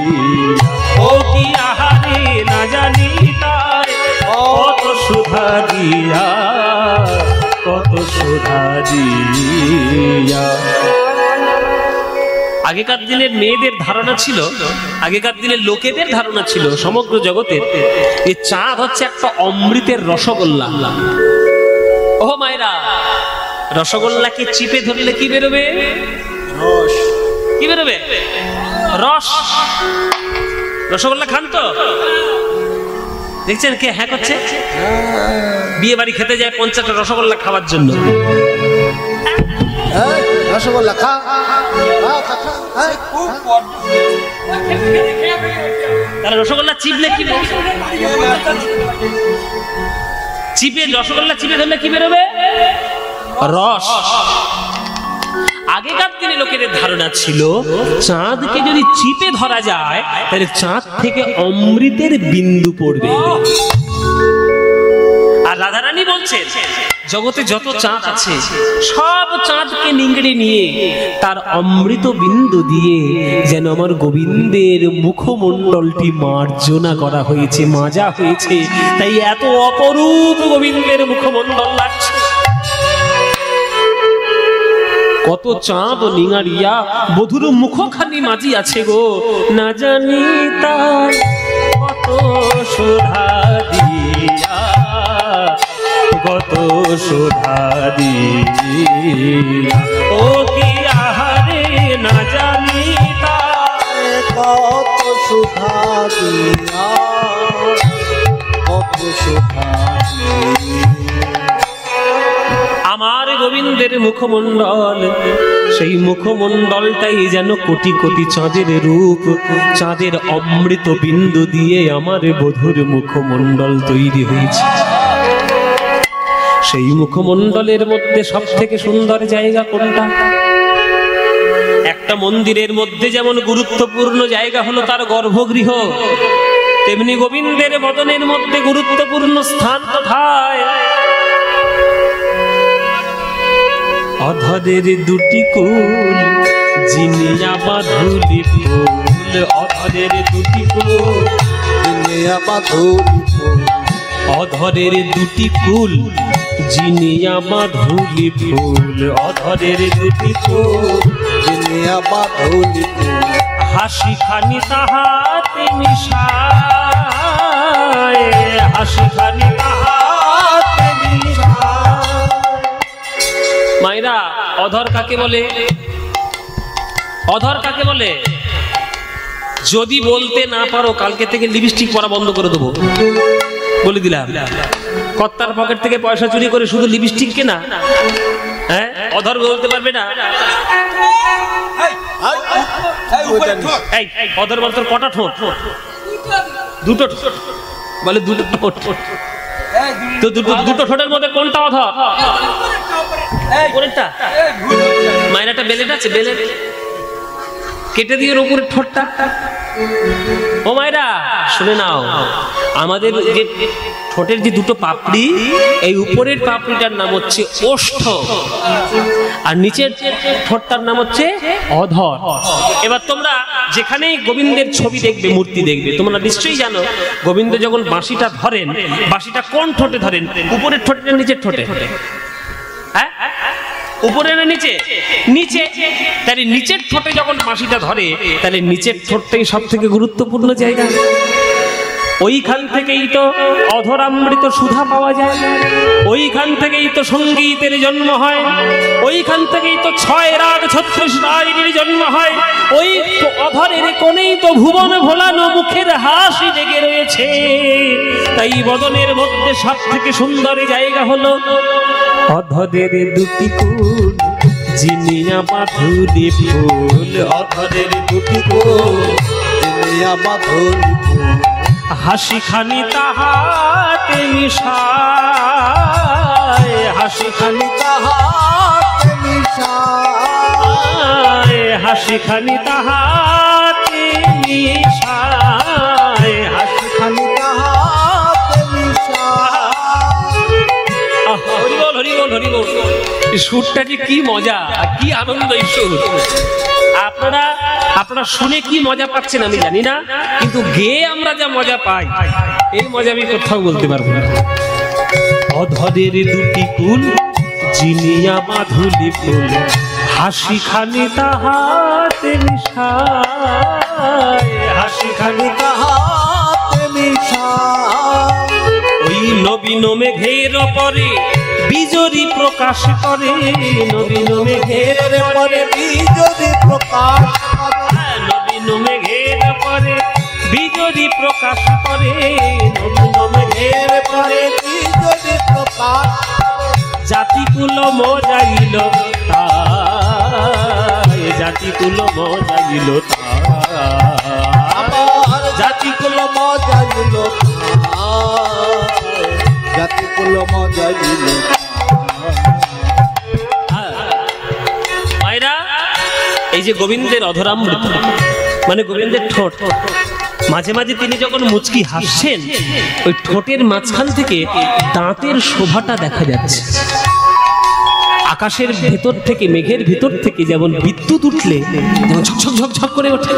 ও কি আহারে না জানি তাই কত সুধা দিয়া, কত সুধা দিয়া। আগেকার দিনের মেয়েদের ধারণা ছিল, আগেকার দিনের লোকেদের ধারণা ছিল সমগ্র জগতের এই চাঁদ হচ্ছে একটা অমৃতের রসগোল্লা। ও মায়েরা, রসগোল্লাকে চিপে ধরলে কি বেরোবে? রস। কি বেরোবে? রস। রসগোল্লা খান তো? দেখছেন কে হ্যাঁ করছে? বিয়ে বাড়ি খেতে যায় 50টা রসগোল্লা খাওয়ার জন্য। রসগোল্লা খা, তাহলে রসগোল্লা চিপলে কি, চিপে রসগোল্লা চিপে ধরলে কি বেরোবে? রস। আগেকার দিনে লোকেদের ধারণা ছিল চাঁদকে যদি চিপে ধরা যায় তাহলে চাঁদ থেকে অমৃতের বিন্দু পড়বে। আর রাধারানী বলছেন জগতে যত চাঁদ আছে সব চাঁদকে নিংড়ে নিয়ে তার অমৃত বিন্দু দিয়ে যেন আমার গোবিন্দের মুখমণ্ডলটি মার্জনা করা হয়েছে, মাজা হয়েছে, তাই এত অপরূপ গোবিন্দের মুখমণ্ডল লাগছে। কত চাঁদ নিঙারিয়া বধুর মুখখানি মাঝি আছে গো, না জানি তার কত সুধা দিয়া, কত সুধা দিয়া, ও কি আহারে না জানি তার কত সুধা দিয়া, কত সুধা দিয়া। আমার গোবিন্দের মুখমণ্ডল, সেই মুখমণ্ডলটাই যেন কোটি কোটি চাঁদের রূপ, চাঁদের অমৃত বিন্দু দিয়ে আমার বধুর মুখমণ্ডল তৈরি হয়েছে। সেই মুখমণ্ডলের মধ্যে সব থেকে সুন্দর জায়গা কোনটা? একটা মন্দিরের মধ্যে যেমন গুরুত্বপূর্ণ জায়গা হলো তার গর্ভগৃহ, তেমনি গোবিন্দের বদনের মধ্যে গুরুত্বপূর্ণ স্থান কোথায়? অধরের দুটি কুল জিনিয়া বাঁধুলি ফুল, অধরের দুটি কুল জিনিয়া বাঁধুলি ফুল, অধরের দুটি কুল জিনিয়া বাঁধুলি ফুল, অধরের দুটি কুল জিনিয়া বাঁধুলি ফুল, হাসি খানি তাহাতে মিশায়, হাসি খানি তাহাতে মিশায়। মায়েরা, অধর কাকে বলে? অধর কাকে বলে? যদি বলতে না পারো কালকে থেকে লিপস্টিক পরা বন্ধ করে দেবো, বলে দিলাম। কর্তার পকেট থেকে পয়সা চুরি করে শুধু লিপস্টিক কেনা, হ্যাঁ? অধর বলতে পারবে না। অধর বলতে কটা ঠোঁট? দুটো ঠোঁট। বলে দুটো ঠোঁট। তো দুটো ঠোঁটের মধ্যে কোনটা অধর? উপরেরটা। মায়েরাটা বেলেট আছে, বেলেট কেটে দিয়ে উপরের ঠোঁটটা। ও মায়েরা শুনে নাও, আমাদের যে ঠোঁটের যে দুটো পাপড়ি, এই উপরের পাপড়িটার নাম হচ্ছে ওষ্ঠ, আর নিচের ঠোঁটটার নাম হচ্ছে অধর। এবার তোমরা যেখানেই গোবিন্দের ছবি দেখবে, মূর্তি দেখবে, তোমরা নিশ্চয়ই জানো গোবিন্দ যখন বাঁশিটা ধরেন, বাঁশিটা কোন ঠোঁটে ধরেন? উপরের ঠোঁটে না নিচের ঠোঁটে? হ্যাঁ, উপরে না নিচে? নিচে। তাহলে নিচের ঠোঁটে যখন বাঁশিটা ধরে, তাহলে নিচের ঠোঁটটাই সব থেকে গুরুত্বপূর্ণ জায়গা। ওইখান থেকেই তো অধরামৃত সুধা পাওয়া যায়, ওইখান থেকেই তো সঙ্গীতের জন্ম হয়, ওইখান থেকেই তো 6 রাগ 36 রাগের জন্ম হয়, ওই অধরের কোণেই তো ভুবন ভোলানো মুখের হাসি লেগে রয়েছে। তাই বদনের মধ্যে সব থেকে সুন্দর জায়গা হলো অধরের দুটি কুল জিনিয়া মাধুরী ফুল, অধরের দুটি কুল জিনিয়া মাধুরী ফুল, হাসি খানি তাহাতে মিশায়, হাসি খানি তাহাতে মিশায়, হাসি খানি তাহাতে মিশায়, হাসি খালি তাহাতে মিশায়। হরি বল হরি বল হরি বল। এই সুরটা যে কি মজা, কি আনন্দ এই সুর। আপনারা শুনে কি মজা পাচ্ছেন আমি জানি না, কিন্তু গেয়ে আমরা যা মজা পাই এই মজা আমি কোথাও বলতে পারবো না। অধরের দুটি কুল জিনিয়া মাধুরী ফুল, হাসি খানি তাহাতে মিশায়, হাসি খানি তাহাতে মিশায়। ওই নবীন মেঘের পরে বিজরি প্রকাশ করে, নবীন মেঘের পরে বিজলি প্রকাশ করে, নবীন মেঘের পরে বিজরি প্রকাশ করে, নবীন মেঘের পরে বিজলি প্রকাশ করে। জাতিকুল মজাইল তাই, জাতিকুল মজাইল তাই, আমার জাতিকুল মজাইল তাই, জাতিকুল মজাইল মায়েরা। এই যে গোবিন্দের অধরামৃত মানে গোবিন্দের ঠোঁট, মাঝে মাঝে তিনি যখন মুচকি হাসছেন ওই ঠোঁটের মাঝখান থেকে দাঁতের শোভাটা দেখা যাচ্ছে। আকাশের ভেতর থেকে, মেঘের ভেতর থেকে যেমন বিদ্যুৎ উঠলে যেমন ঝকঝক ঝকঝক করে ওঠে,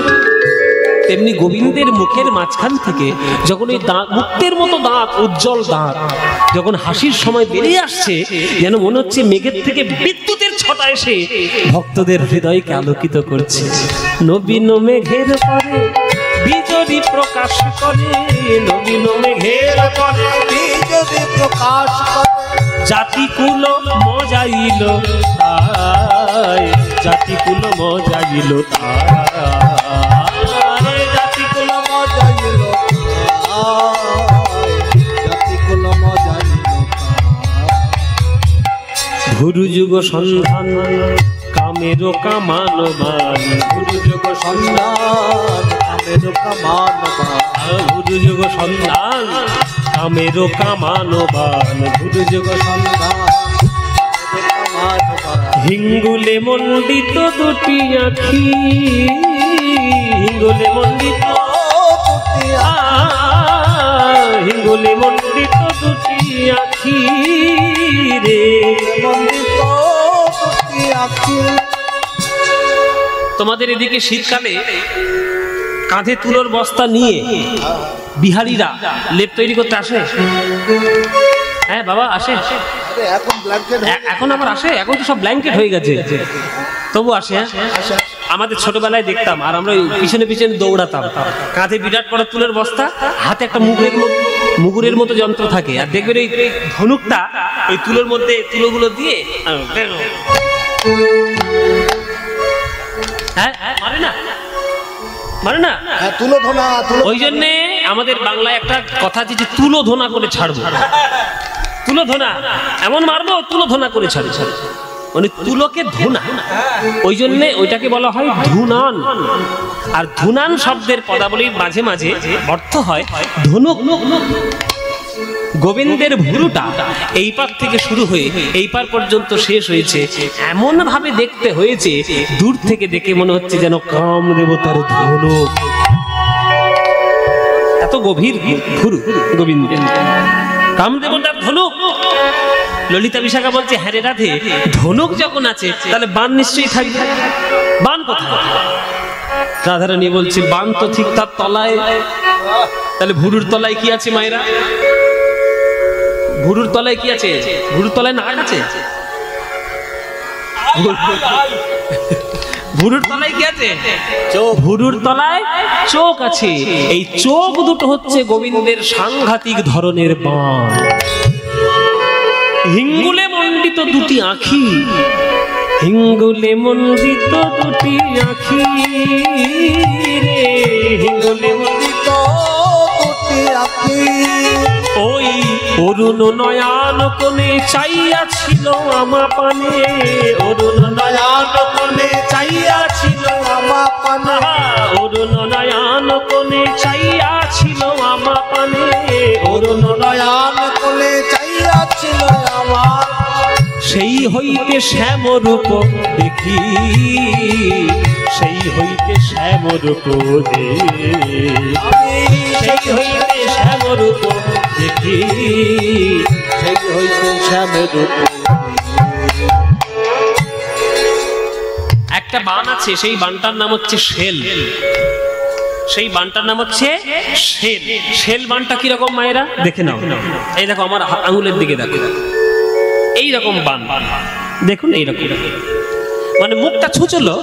তেমনি গোবিন্দের মুখের মাঝখান থেকে যখন ওই দাঁত, মুক্তের মতো দাঁত, উজ্জ্বল দাঁত যখন হাসির সময় বেরিয়ে আসছে, যেন মনে হচ্ছে মেঘের থেকে বিদ্যুতের ছটা এসে ভক্তদের হৃদয়কে আলোকিত করছে। নবীন মেঘের পরে বিজলি প্রকাশ করে, নবীন মেঘের পরে বিজলি প্রকাশ করে। জাতিকুল মজাইল তাই, জাতিকুল মজাইল তাই, জাতিকুল মজাইল তাই, জাতিকুল মজাইল তাই। ভুরু যুগ সন্ধান কামেরও কামানবান, গুরু যুগ সন্ধান আমের কামানবান, ভুরু যুগ সন্ধান কামেরও কামানবান, গুরু যুগ সন্ধান আমের কামানবান। হিঙ্গুলে মণ্ডিত দুটি আখি, হিঙ্গুলে মণ্ডিত, হিঙ্গুলে মণ্ডিত দুটি আখি রে। মন্দিত দুটি আখি। তোমাদের এদিকে শীতকালে কাঁধে তুলোর বস্তা নিয়ে বিহারীরা লেপ তৈরি করতে আসে? হ্যাঁ বাবা আসে। আরে এখন ব্ল্যাঙ্কেট এখন আবার আসে, এখন তো সব ব্ল্যাঙ্কেট হয়ে গেছে, তবু আসে। আমাদের ছোটবেলায় দেখতাম, আর আমরা পিছনে পিছনে দৌড়াতাম, কাঁধে বিরাট বড় তুলের বস্তা, হাতে একটা মুগুরের মতো যন্ত্র থাকে, আর দেখবেন ওই ধনুকটা ওই তুলোর মধ্যে তুলোগুলো দিয়ে হ্যাঁ মারে না, মারে না। তুলো ধোনা, ওই জন্যে আমাদের বাংলায় একটা কথা আছে যে তুলো ধোনা করে ছাড়বো, তুলো ধোনা এমন মারবো তুলো ধোনা করে ছাড়বো, মানে তুলোকে ধোনা, ওই জন্যে ওইটাকে বলা হয় ধুনান। আর ধুনান শব্দের পদাবলীর মাঝে মাঝে অর্থ হয় ধনুক। গোবিন্দের ভুরুটা এই পার থেকে শুরু হয়ে এই পার পর্যন্ত শেষ হয়েছে, এমন ভাবে দেখতে হয়েছে দূর থেকে দেখে মনে হচ্ছে যেন কামদেবতার ধনুক, এত গভীর ভুরু গোবিন্দের, কামদেবতার ধনুক। ললিতা বিশাখা বলছে হ্যাঁ রে রাধে, ধনুক যখন আছে তাহলে বান নিশ্চয়ই থাকবে, বান কোথায়? রাধারানী বলছে বান তো ঠিক তার তলায়। তাহলে ভুরুর তলায় কি আছে মায়েরা? ভুরুর তলায় কি আছে? ভুরুর তলায় নাক আছে? ভুরুর তলায় কি আছে? চোখ। ভুরুর তলায় চোখ আছে। এই চোখ দুটো হচ্ছে গোবিন্দের সাংঘাতিক ধরনের বাণ। হিঙ্গুলে মণ্ডিত দুটি আঁখি, হিঙ্গুলে মণ্ডিত দুটি আঁখি রে, হিঙ্গুলে মণ্ডিত দুটি আঁখি। ওই অরুণ নয়ন কোণে চাইয়াছিল আমা পানে, অরুণ নয়ন কোণে চাইয়াছিল আমা পানে, অরুণ নয়ন কোণে চাইয়াছিল আমা পানে, অরুণ নয়ন কোণে চাইয়াছিল আমার। সেই হইতে শ্যামরূপ দেখি, সেই হইতে শ্যামরূপ দেখি, সেই হইতে শ্যামরূপ দেখি, সেই হইতে শ্যামরূপ। একটা বান আছে, সেই বানটার নাম হচ্ছে শেল। সেই বানটার নাম হচ্ছে শেল। শেল বানটা কিরকম মায়েরা দেখে নাও। এই দেখো আমার আঙুলের দিকে দেখো, এইরকম বান দেখুন, এইরকম মানে মুখটা ছুঁচলো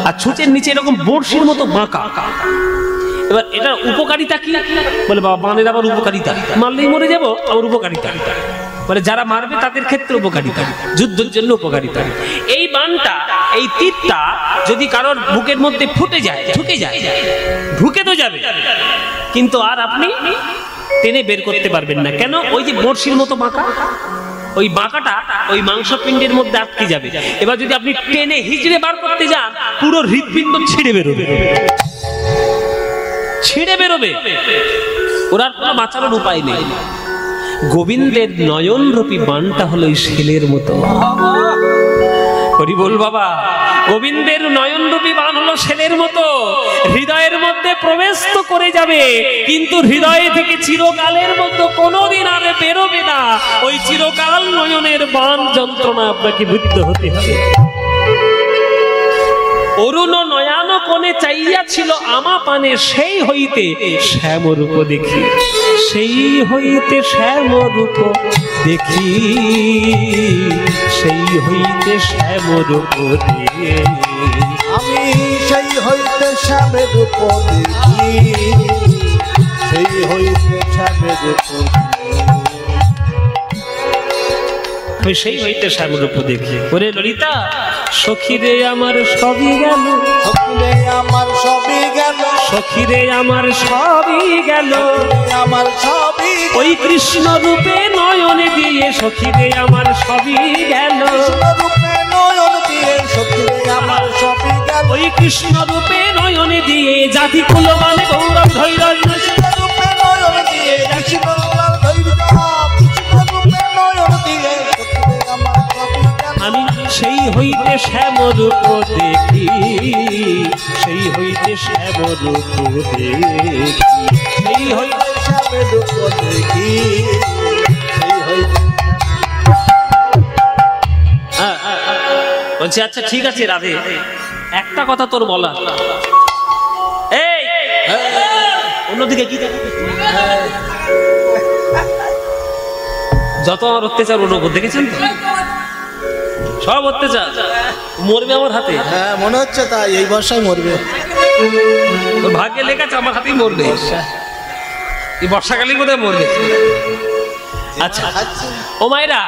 আর ছুঁচের নিচে এরকম বড়শির মতো বাঁকা। এবার এটার উপকারিতা কি? বলে বাবা বানের আবার উপকারিতা, মারলেই মরে যাবো, আবার উপকারিতা মানে যারা মারবে তাদের ক্ষেত্রে উপকারিতা, যুদ্ধের জন্য উপকারিতা। এই বানটা, এই তীরটা যদি কারোর বুকের মধ্যে ফুটে যায়, ঢুকে যায়, ঢুকে তো যাবে কিন্তু আর আপনি টেনে বের করতে পারবেন না। কেন? ওই যে বড়শির মতো বাঁকা, ওই বাঁকাটা ওই মাংসপিণ্ডের মধ্যে আটকে যাবে। এবার যদি আপনি টেনে হিজড়ে বার করতে যান, পুরো হৃৎপিণ্ড ছিঁড়ে বেরোবে, ছিঁড়ে বেরোবে। ওরা কোনো বাঁচানোর উপায় নেই। গোবিন্দের নয়নরূপী বানটা হলো এই শেলের মতো। হরি বল বাবা, গোবিন্দের নয়নরূপী বান হলো শেলের মতো। হৃদয়ের মধ্যে প্রবেশ তো করে যাবে, কিন্তু হৃদয় থেকে চিরকালের মধ্যে কোনোদিন আর বেরোবে না। ওই চিরকাল নয়নের বান যন্ত্রণা আপনাকে বুদ্ধ হতে হবে। অরুণ নয়ন কোণে চাইয়াছিল আমা পানে, সেই হইতে শ্যামরূপ দেখি, সেই হইতে শ্যামরূপ দেখি, সেই হইতে শ্যামরূপ দেখি। আমি সেই হইতে শ্যামরূপ দেখি, সেই হইতে শ্যামরূপ আমি সেই হইতে শ্যামরূপ দেখি। ওরে ললিতা, সখীরে আমার সবই গেল, সখীরে আমার সবই গেল, সখীরে আমার সবই গেল, আমার সবই ওই কৃষ্ণ রূপে নয়নে দিয়ে, সখীরে আমার সবই গেল, রূপে নয়ন দিয়ে, সখীরে আমার সবই গেল, ওই কৃষ্ণ রূপে নয়নে দিয়ে, জাতি কুল মানে গৌরব ধৈর্য, রূপে নয়ন দিয়ে, কৃষ্ণ ধৈর্য, কৃষ্ণ রূপে নয়ন দিয়ে, সখীরে আমার সবই গেল। আমি সেই হইতে শ্যামরূপ দেখি, সেই হইতে শ্যামরূপ দেখি, সেই হইতে শ্যামরূপ দেখি, সেই হইতে। বলছি আচ্ছা ঠিক আছে রাধে, একটা কথা তোর বলা, এই অন্যদিকে কি যত আমার অত্যাচার ওর উপর দেখেছেন তো, সব অত্যাচার মরবে আমার হাতে। হ্যাঁ মনে হচ্ছে তাই, এই বর্ষায় মরবে। ওর ভাগ্যে লেখাছে আমার হাতেই মরবে, এই বর্ষাকালেই বোধহয় মরবে। আচ্ছা ও মায়েরা,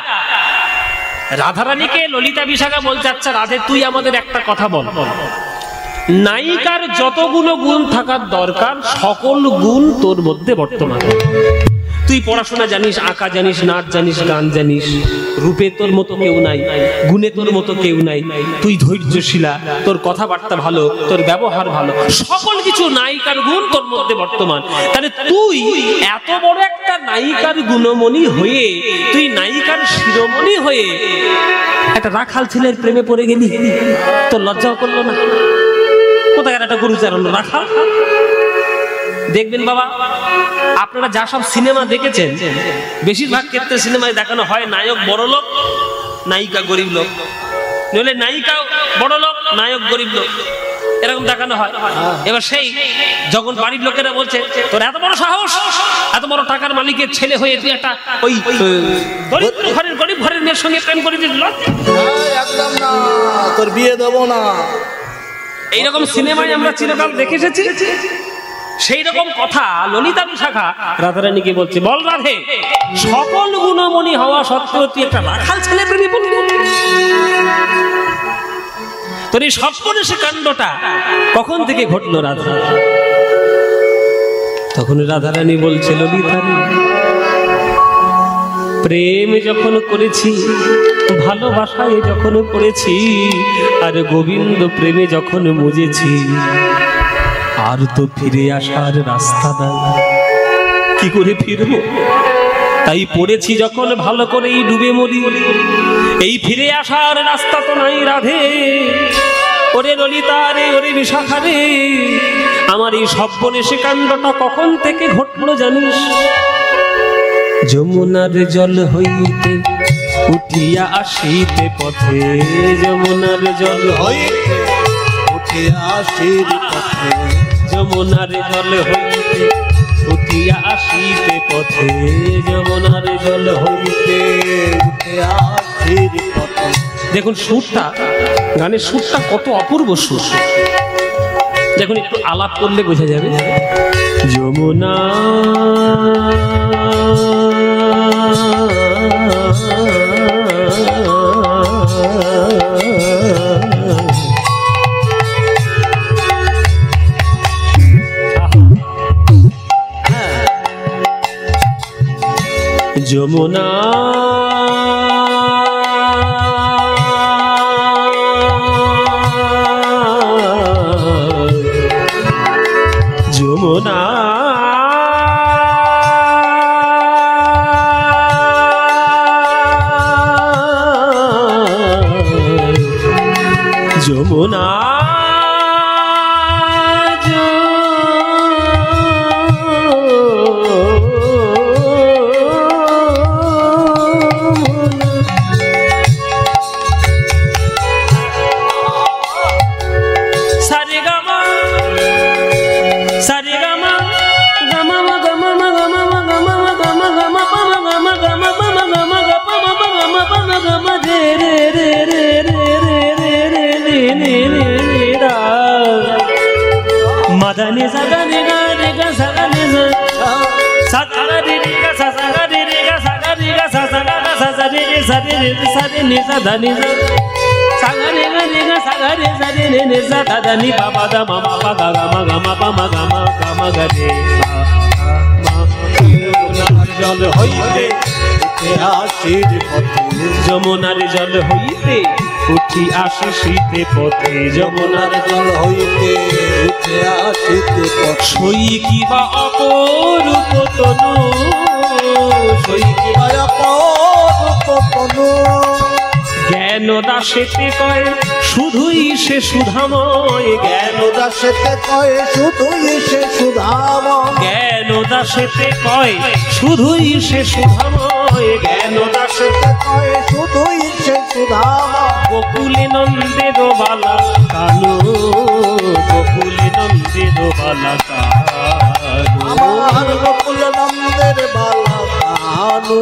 রাধারানীকে ললিতা বিশাখা বলছে, আচ্ছা রাধে তুই আমাদের একটা কথা বল, নায়িকার যতগুলো গুণ থাকার দরকার সকল গুণ তোর মধ্যে বর্তমান। তুই পড়াশোনা জানিস, আঁকা জানিস, নাচ জানিস, গান জানিস, রূপে তোর মতো কেউ নাই, গুণে তোর মতো কেউ নাই, তুই ধৈর্যশীলা, তোর কথাবার্তা ভালো, তোর ব্যবহার ভালো, সকল কিছু নায়িকার গুণ তোর মধ্যে বর্তমান। তাহলে তুই এত বড় একটা নায়িকার গুণমণি হয়ে, তুই নায়িকার শিরোমণি হয়ে একটা রাখাল ছেলের প্রেমে পড়ে গেলি, তোর লজ্জাও করলো না? কোথায় একটা গরু চারানো রাখাল? দেখবেন বাবা, আপনারা যা সব সিনেমা দেখেছেন, বেশিরভাগ ক্ষেত্রে সিনেমায় দেখানো হয় নায়ক বড় লোক, নায়িকা গরিব লোক, নইলে নায়িকা বড় লোক, নায়ক গরিব লোক, এরকম দেখানো হয়। এবার সেই যখন বাড়ির লোকেরা বলছে তোর এত বড় সাহস, এত বড় টাকার মালিকের ছেলে হয়ে তুই একটা ওই গরিব ঘরের মেয়ের সঙ্গে প্রেম করে দিল, একদম না, তোর বিয়ে দেবো না। এইরকম সিনেমায় আমরা চিরকাল দেখে এসেছি। সেই রকম কথা ললিতা বিশাখা রাধারানীকে বলছে, বল রাধে, সকল গুণমণি হওয়া সত্ত্বেও তুই একটা রাখাল ছেলে প্রেমী বললি। তোর এই সর্বনেশে কাণ্ডটা কখন থেকে ঘটলো রাধা? তখন রাধারানী বলছে, ললিতা রে, প্রেম যখন করেছি, ভালোবাসায় যখন পড়েছি, আর গোবিন্দ প্রেমে যখন মুজেছি, আর তো ফিরে আসার রাস্তা নাই, কি করে ফিরবো? তাই পড়েছি যখন ভালো করেই ডুবে মরি, এই ফিরে আসার রাস্তা তো নাই রাধে। ওরে ললিতা রে, ওরে বিশাখা রে, আমার এই সর্বনেশে কাণ্ডটা কখন থেকে ঘটলো জানিস? যমুনার জল হইতে উঠিয়া আসিতে পথে, যমুনার জল হইতে উঠিয়া আসির পথে, যমুনার জল হইতে উঠিয়া আসিতে পথে, যমুনার জল হইতে উঠিয়া আসির পথে। দেখুন সুরটা, গানের সুরটা কত অপূর্ব সুর। দেখুন একটু আলাপ করলে বোঝা যাবে। Jamuna Jamuna Jamuna Jamuna madani sagani ga re ga sagani sa sagara re ga sa sagari re ga sagari ga sa sagara sa sari re sari re sari ni sa dani sa sagani ga re ga sagari sari re ni sa dani pa pa da ma pa ga ga ma pa ma ga ma ga re sa ma jal hoite উঠিয়া আসির পথে, যমুনার জল হইতে উঠি আসি শীতে পথে, যমুনার জল হইতে উঠিয়া আসিতে পথে। সই কিবা অপরূপ তনু, সই কিবা অপরূপ তনু, জ্ঞান দাসেতে কয় শুধুই সে সুধাময়, জ্ঞান দাসেতে কয় শুধুই সে সুধাময়, জ্ঞান দাসেতে কয় শুধুই সে সুধাময়, জ্ঞান দাসেতে কয় শুধুই সে সুধাময়। গোকুলে নন্দের বালা কানু, গোকুলে নন্দের বালা কানু, আমার গোকুল নন্দের বালা কানু,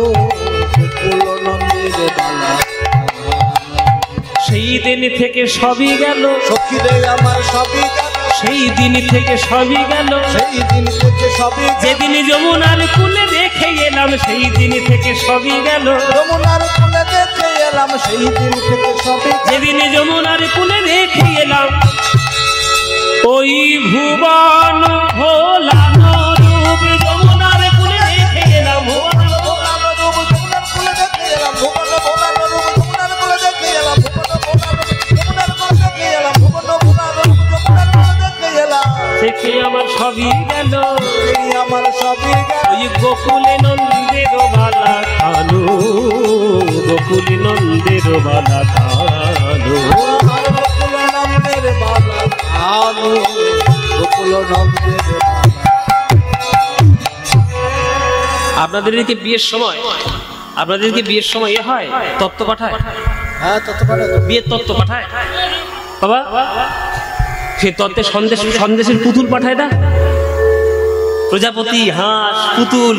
গোকুল নন্দের বালা। সেই দিন থেকে সবই গেল, সখী রে আমার সবই গেল, সেই দিন থেকে সবই গেল, সেই দিন থেকে সবই গেল। যেদিন যমুনার কুলে দেখে এলাম, সেই দিন থেকে সবই গেল, যমুনার কুলে দেখে এলাম, সেই দিন থেকে সবই গেল। যেদিন যমুনার কুলে দেখে এলাম, ওই ভুবন ভোলানো রূপ যমুনার কুলে দেখে এলাম, ভুবন ভোলানো রূপ যমুনার কুলে দেখে এলাম, ভুবন ভোলানো রূপ যমুনার কুলে দেখে এলাম, ভুবন ভোলানো যমুনার কুলে দেখে এলাম, ভুবন ভোলানো রূপ যমুনার কুলে দেখে এলাম। থেকে আমার সবই গেল, এই আমার সবই গেল। ওই গোকুলে নন্দের বালা কানু, গোকুলে নন্দের বালা কানু, আমার গোকুল নন্দের বালা কানু, গোকুল নন্দের বালা। আপনাদেরকে বিয়ের সময়, আপনাদেরকে বিয়ের সময় এ হয় তত্ত্ব পাঠায়, হ্যাঁ তত পারে তো। বিয়ের তত্ত্ব পাঠায় বাবা, সে তত্ত্বে সন্দেশের পুতুল পাঠায় না, প্রজাপতি, হাঁস, পুতুল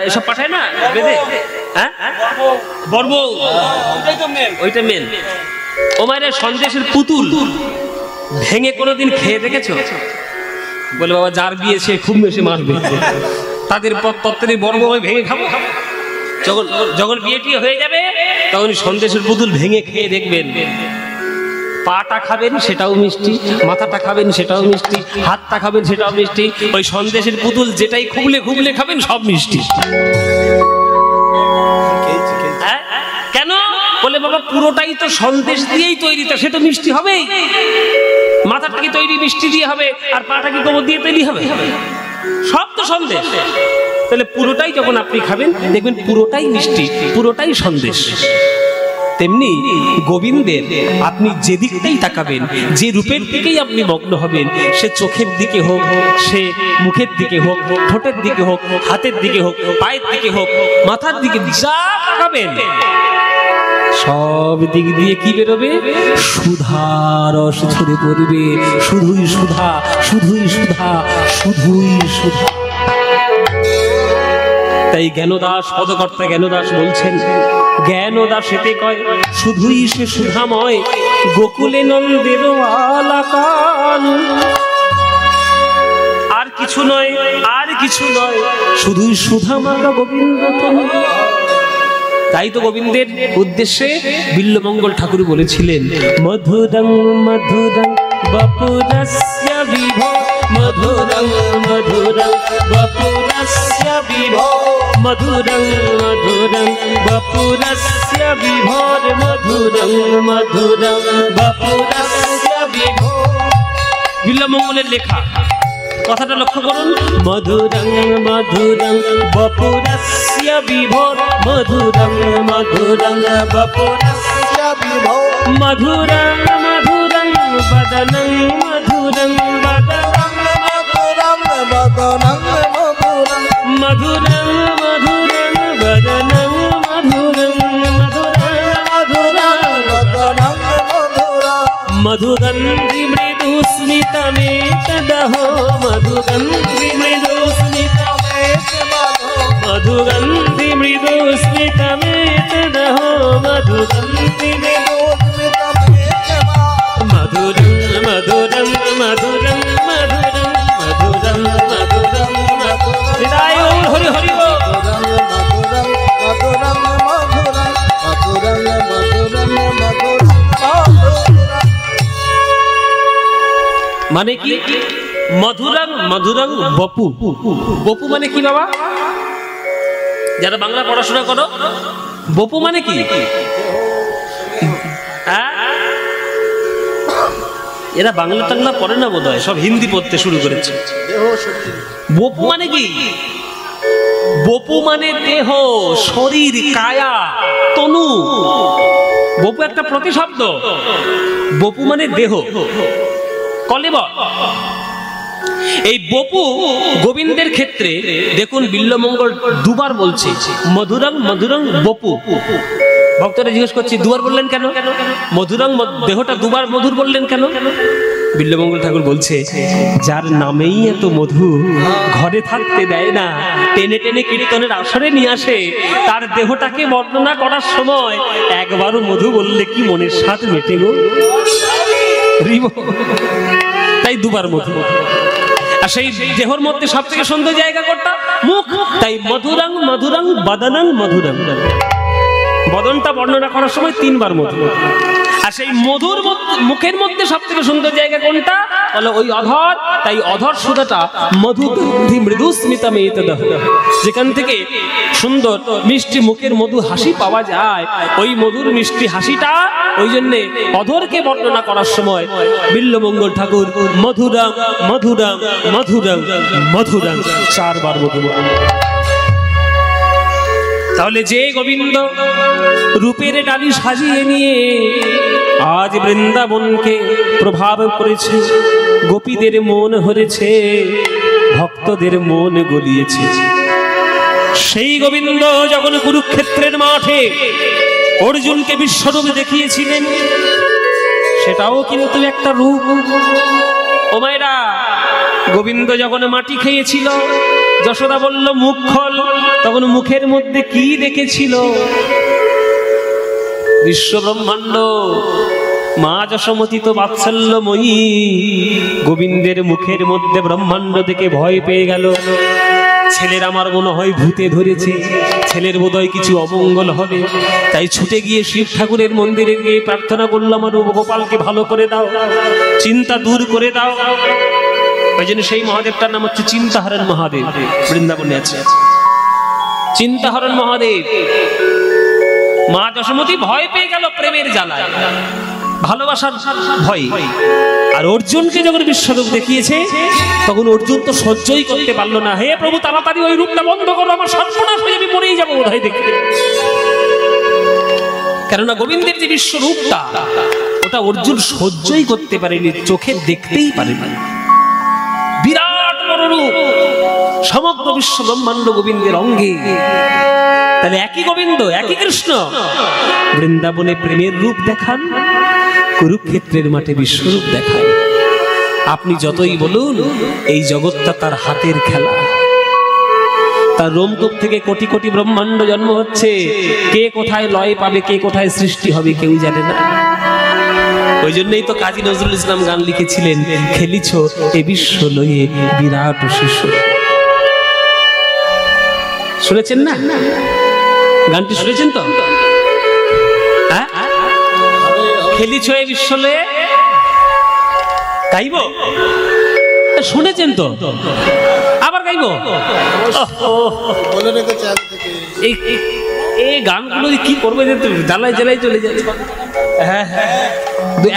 এসব পাঠায় না বেদে, হ্যাঁ বর্ব, ওইটা মেন। ও মায়ের সন্দেশের পুতুল ভেঙে কোনোদিন খেয়ে দেখেছো? বলে বাবা যার বিয়ে সে খুব বেশি মারবে, তাদের তত্ত্বের বড় বড় ভেঙে খাবো। যখন যখন বিয়েটি হয়ে যাবে তখন সন্দেশের পুতুল ভেঙে খেয়ে দেখবেন, পাটা খাবেন সেটাও মিষ্টি, মাথাটা খাবেন সেটাও মিষ্টি, হাতটা খাবেন সেটাও মিষ্টি। ওই সন্দেশের পুতুল যেটাই খুবলে খুবলে খাবেন সব মিষ্টি। কেন? বলে বাবা পুরোটাই তো সন্দেশ দিয়েই তৈরি, তো সে তো মিষ্টি হবেই। মাথাটা কি তৈরি মিষ্টি দিয়ে হবে, আর পাটা কি গোবর দিয়ে তৈরি হবে? সব তো সন্দেশ। তাহলে পুরোটাই যখন আপনি খাবেন দেখবেন পুরোটাই মিষ্টি, পুরোটাই সন্দেশ। তেমনি গোবিন্দের আপনি যে দিকটাই তাকাবেন, যে রূপের দিকেই আপনি মগ্ন হবেন, সে চোখের দিকে হোক, সে মুখের দিকে হোক, ঠোঁটের দিকে হোক, হাতের দিকে হোক, পায়ের দিকে হোক, মাথার দিকে যা তাকাবেন সব দিক দিয়ে কি বেরোবে? সুধারস ঝরে পড়বে। শুধুই সুধা, শুধুই সুধা, শুধুই সুধা। তাই জ্ঞানদাস, পদকর্তা জ্ঞানদাস বলছেন, জ্ঞানদাস এতে কয় শুধুই সে সুধাময়, গোকুলে নন্দের আলাকান। আর কিছু নয়, আর কিছু নয়, শুধুই সুধামালা গোবিন্দ। তাই তো গোবিন্দের উদ্দেশ্যে বিল্লমঙ্গল ঠাকুর বলেছিলেন, মধুরং মধুরং বপুরস্য বিভো, মধুরং মধুরং বপুরস্য বিভো, মধুরং মধুরং বপুরস্য বিভোর, মধুরং মধুরং বপুরস্য বিভো। বিল্লমঙ্গলের লেখা, কথাটা লক্ষ্য করুন, মধুরং মধুরং বপুরস্য বিভোর, মধুরং মধুরং বপুরস্য বিভোর, মধুরং মধুরং বদনং, মধুরং বদনং, মধুরং বদনং, মধুরং মধুরং বদনং, মধুরং মধুরং বদনং, মধুগন্ধি মৃদু স্মিতমেতদহো, মধুগন্ধি মৃদু স্মিতমেতদহো, মধুগন্ধি মৃদু স্মিতমেতদহো, মধুগন্ধি মৃদু স্মিতমেতদহো, মধুরং মধুরং মধুরং মধুরং মধুরং মধুরং মধুরং। হৃদয় হরি হরি বল। মধুরং মধুরং মধুরং মধুরং মধুরং। মানে কি? মধুরং মধুরং বপু। বপু মানে কি বাবা? যারা বাংলা পড়াশোনা করো, বপু মানে কি? এরা বাংলা টাংলা পড়ে না বোধ হয়, সব হিন্দি পড়তে শুরু করেছে। বপু মানে কি? বপু মানে দেহ, শরীর, কায়া, তনু। বপু একটা প্রতিশব্দ। বপু মানে দেহ, কলেবর। এই বপু গোবিন্দের ক্ষেত্রে দেখুন বিল্লমঙ্গল দুবার বলছে, মধুরং মধুরং বপু। ভক্তরা জিজ্ঞেস করছে দুবার বললেন কেন? মধুরং দেহটা দুবার মধুর বললেন কেন? বিল্লমঙ্গল ঠাকুর বলছে, যার নামেই এত মধু, ঘরে থাকতে দেয় না, টেনে টেনে কীর্তনের আসরে নিয়ে আসে, তার দেহটাকে বর্ণনা করার সময় একবারও মধু বললে কি মনের স্বাদ মেটে গো? তাই দুবার মধু। আর সেই দেহর মধ্যে সব থেকে সুন্দর জায়গা কোনটা? মুখ। তাই মধুরং মধুরং বদনং মধুরং। বদনটা বর্ণনা করার সময় তিনবার মধু। আর সেই মধুর মুখের মধ্যে সব থেকে সুন্দর জায়গা কোনটা? বলে ওই অধর। তাই অধর সুধাটা মধুগন্ধি মৃদু স্মিতমেতদহ, যেখান থেকে সুন্দর মিষ্টি মুখের মধু হাসি পাওয়া যায়, ওই মধুর মিষ্টি হাসিটা, ওই জন্যে অধরকে বর্ণনা করার সময় বিল্লমঙ্গল ঠাকুর মধুরং মধুরং মধুরং মধুরং চারবার মধু। তাহলে যে গোবিন্দ রূপের ডালি সাজিয়ে নিয়ে আজ বৃন্দাবনকে প্রভাব করেছে, গোপীদের মন হরেছে, ভক্তদের মন গলিয়েছে, সেই গোবিন্দ যখন কুরুক্ষেত্রের মাঠে অর্জুনকে বিশ্বরূপ দেখিয়েছিলেন, সেটাও কিন্তু একটা রূপ। ও মায়েরা, গোবিন্দ যখন মাটি খেয়েছিল, যশোদা বলল মুখ খোল, তখন মুখের মধ্যে কি দেখেছিল? বিশ্ব ব্রহ্মাণ্ড। মা যশোমতী তো বাৎসল্যময়ী, গোবিন্দের মুখের মধ্যে ব্রহ্মাণ্ড দেখে ভয় পেয়ে গেল। ছেলের আমার মনে হয় ভূতে ধরেছে, ছেলের বোধহয় কিছু অমঙ্গল হবে, তাই ছুটে গিয়ে শিব ঠাকুরের মন্দিরে গিয়ে প্রার্থনা করলাম, আমার গোপালকে ভালো করে দাও, চিন্তা দূর করে দাও। ওই জন্য সেই মহাদেবটার নাম হচ্ছে চিন্তাহরণ মহাদেব, বৃন্দাবনে আছে চিন্তাহরণ মহাদেব। মা যশোমতী ভয় পেয়ে গেল প্রেমের জ্বালায়, ভালোবাসার ভয়। আর অর্জুনকে যখন বিশ্বরূপ দেখিয়েছে তখন অর্জুন তো সহ্যই করতে পারলো না, হে প্রভু তাড়াতাড়ি ওই রূপটা বন্ধ করো, আমার সর্বনাশ হয়ে যাবে, মরেই যাবো বোধ হয় দেখতে। কেননা গোবিন্দের যে বিশ্বরূপটা ওটা অর্জুন সহ্যই করতে পারেনি, চোখে দেখতেই পারেনি। বিরাট বড় রূপ, সমগ্র বিশ্ব ব্রহ্মাণ্ড গোবিন্দের অঙ্গে। তাহলে একই গোবিন্দ, একই কৃষ্ণ বৃন্দাবনে প্রেমের রূপ দেখান, কুরুক্ষেত্রের মাঠে বিশ্বরূপ দেখান। আপনি যতই বলুন এই জগৎটা তার হাতের খেলা। তার রোমকূপ থেকে কোটি কোটি ব্রহ্মাণ্ড জন্ম হচ্ছে, কে কোথায় লয় পাবে, কে কোথায় সৃষ্টি হবে কেউ জানে না। ওই জন্যই তো কাজী নজরুল ইসলাম গান লিখেছিলেন, খেলিছ এ বিশ্ব লয়ে বিরাট শিশু। শুনেছেন না গানটি? শুনেছেন তো? খেলিছ এ বিশ্ব লয়ে, গাইব? শুনেছেন তো? আবার গাইব? এই গানগুলো কি করবে, জ্বালায় জ্বালায় চলে যাচ্ছে। হ্যাঁ হ্যাঁ,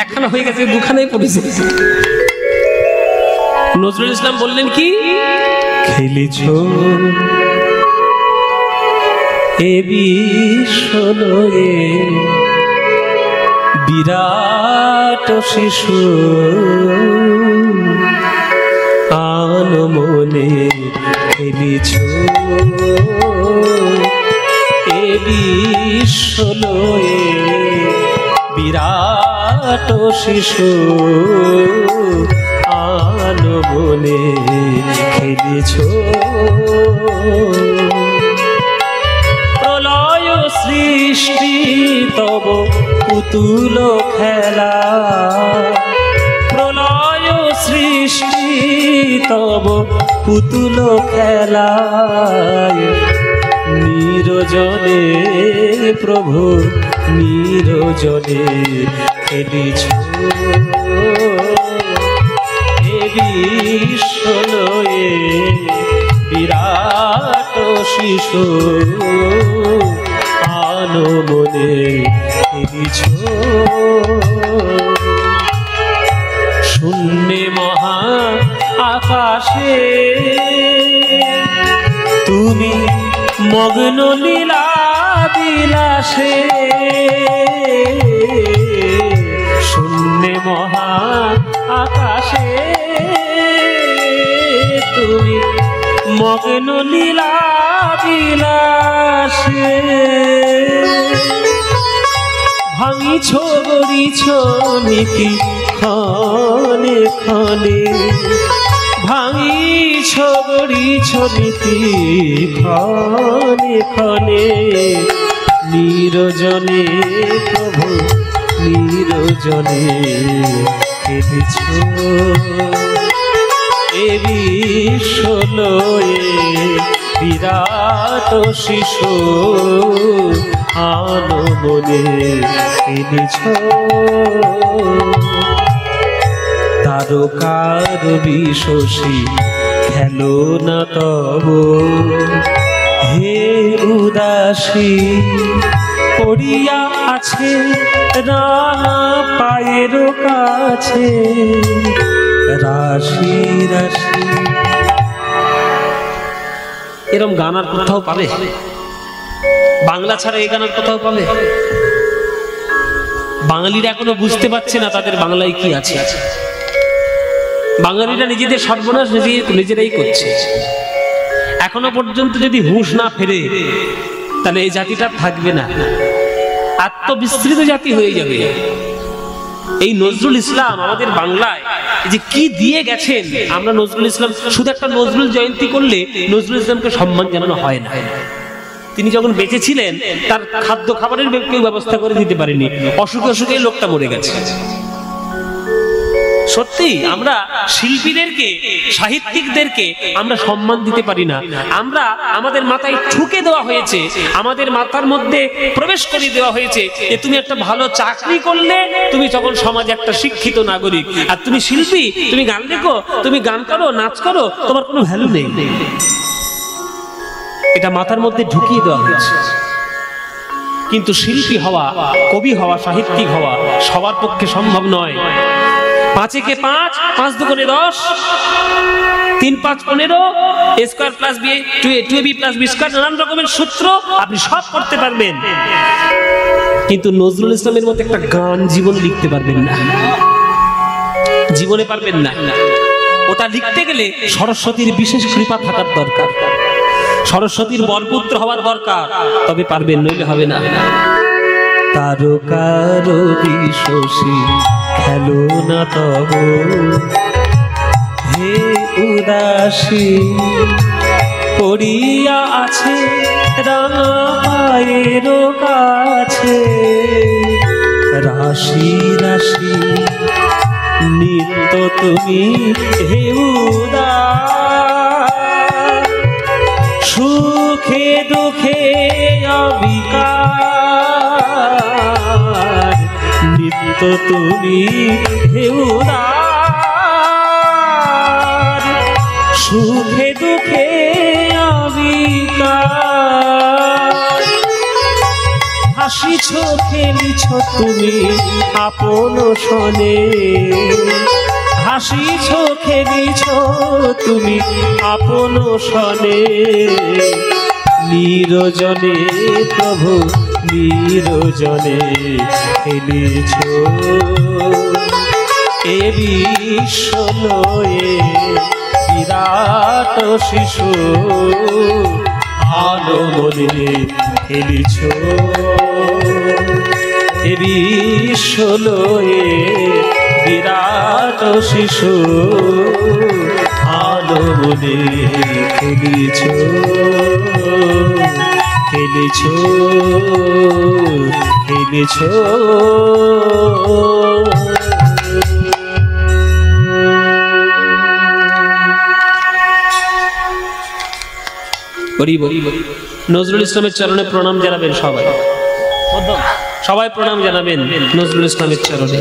একখানা হয়ে গেছে, দুখানাই পড়েছে। নজরুল ইসলাম বললেন কি, খেলিছ এ বিশ্ব লয়ে বিরাট শিশু, আন মনে খেলিছ এ বিশ্ব লয়ে বিরাট শিশু, আন মনে খেলিছ। প্রলয় সৃষ্টি তব পুতুল খেলা, প্রলয় সৃষ্টি তব পুতুল খেলায়, নিরজনে প্রভু নিরজনে খেলিছ এ বিশ্ব লয়ে বিরাট শিশু, আনো মনে খেলিছ। শূন্যে মহা আকাশে তুমি মগ্ন লীলা বিলাসে, শূন্যে মহা আকাশে তুমি মগ্ন লীলা বিলাসে, ভাঙিছ গড়িছ নীতি ক্ষণে ক্ষণে, ভাঙিছ গড়িছ নীতি ক্ষণে ক্ষণে, নিরজনে প্রভু নিরজনে খেলিছ এ বিশ্ব লয়ে বিরাট শিশু, আনো মনে খেলিছ। তারকার বিশোষী খেলো না তব, হে উদাসী পড়িয়া আছে রানা পায়ের কাছে, রাশি রাশি। এরম গান আর কোথাও পাবে? বাংলা ছাড়া এই গান আর কোথাও পাবে? বাঙালিরা এখনো বুঝতে পারছে না তাদের বাংলায় কি আছে। বাঙালিরা নিজেদের সর্বনাশ নিজেরাই করছে। এখনো পর্যন্ত যদি হুঁশ না ফেরে তাহলে এই জাতিটা থাকবে না, আত্মবিস্মৃত জাতি হয়ে যাবে। এই নজরুল ইসলাম আমাদের বাংলায় যে কি দিয়ে গেছেন, আমরা নজরুল ইসলাম শুধু একটা নজরুল জয়ন্তী করলে নজরুল ইসলামকে সম্মান জানানো হয় না। তিনি যখন বেঁচে ছিলেন তার খাদ্য খাবারের কেউ ব্যবস্থা করে দিতে পারেনি, অসুখে অসুখে লোকটা মরে গেছে। সত্যি আমরা শিল্পীদেরকে, সাহিত্যিকদেরকে আমরা সম্মান দিতে পারি না। আমরা আমাদের মাথায় ঠুকে দেওয়া হয়েছে, আমাদের মাথার মধ্যে প্রবেশ করে দেওয়া হয়েছে যে তুমি একটা ভালো চাকরি করলে তুমি তখন সমাজে একটা শিক্ষিত নাগরিক, আর তুমি শিল্পী, তুমি গান লেখো, তুমি গান করো, নাচ করো, তোমার কোনো ভ্যালু নেই। এটা মাথার মধ্যে ঢুকিয়ে দেওয়া হয়েছে। কিন্তু শিল্পী হওয়া, কবি হওয়া, সাহিত্যিক হওয়া সবার পক্ষে সম্ভব নয়। 5 একে 5, 5 দুগুণে 10, 3 5 15, a square plus b 2ab plus b square, নানান রকমের সূত্র আপনি সব করতে পারবেন, কিন্তু নজরুল ইসলামের মতো একটা গান জীবন লিখতে পারবেন না, জীবনে পারবেন না। ওটা লিখতে গেলে সরস্বতীর বিশেষ কৃপা থাকার দরকার, সরস্বতীর বরপুত্র হওয়ার দরকার, তবে পারবেন, নইলে হবে না। তারকার বিশ্বসী খেলো না তব হে উদাসী, পড়িয়া আছে রাঙা পায়ের কাছে, রাশি রাশি নিত্য তুমি হে উদাস, সুখে দুঃখে অবিকার, নিত্য তুমি হে উদার, সুখে দুঃখে অবিকার, হাসিছ খেলিছ তুমি আপন শনে, হাসিছ খেলিছ তুমি আপন শনে, নিরজনে প্রভু নিরজনে খেলিছ, এ বিশ্ব লয়ে বিরাট শিশু আলো বলে খেলিছ, এ বিশ্ব লয়ে বিরাট শিশু আলো বলে খেলিছ, খেলিছ খেলিছ। নজরুল ইসলামের চরণে প্রণাম জানাবেন সবাই, সবাই প্রণাম জানাবেন নজরুল ইসলামের চরণে।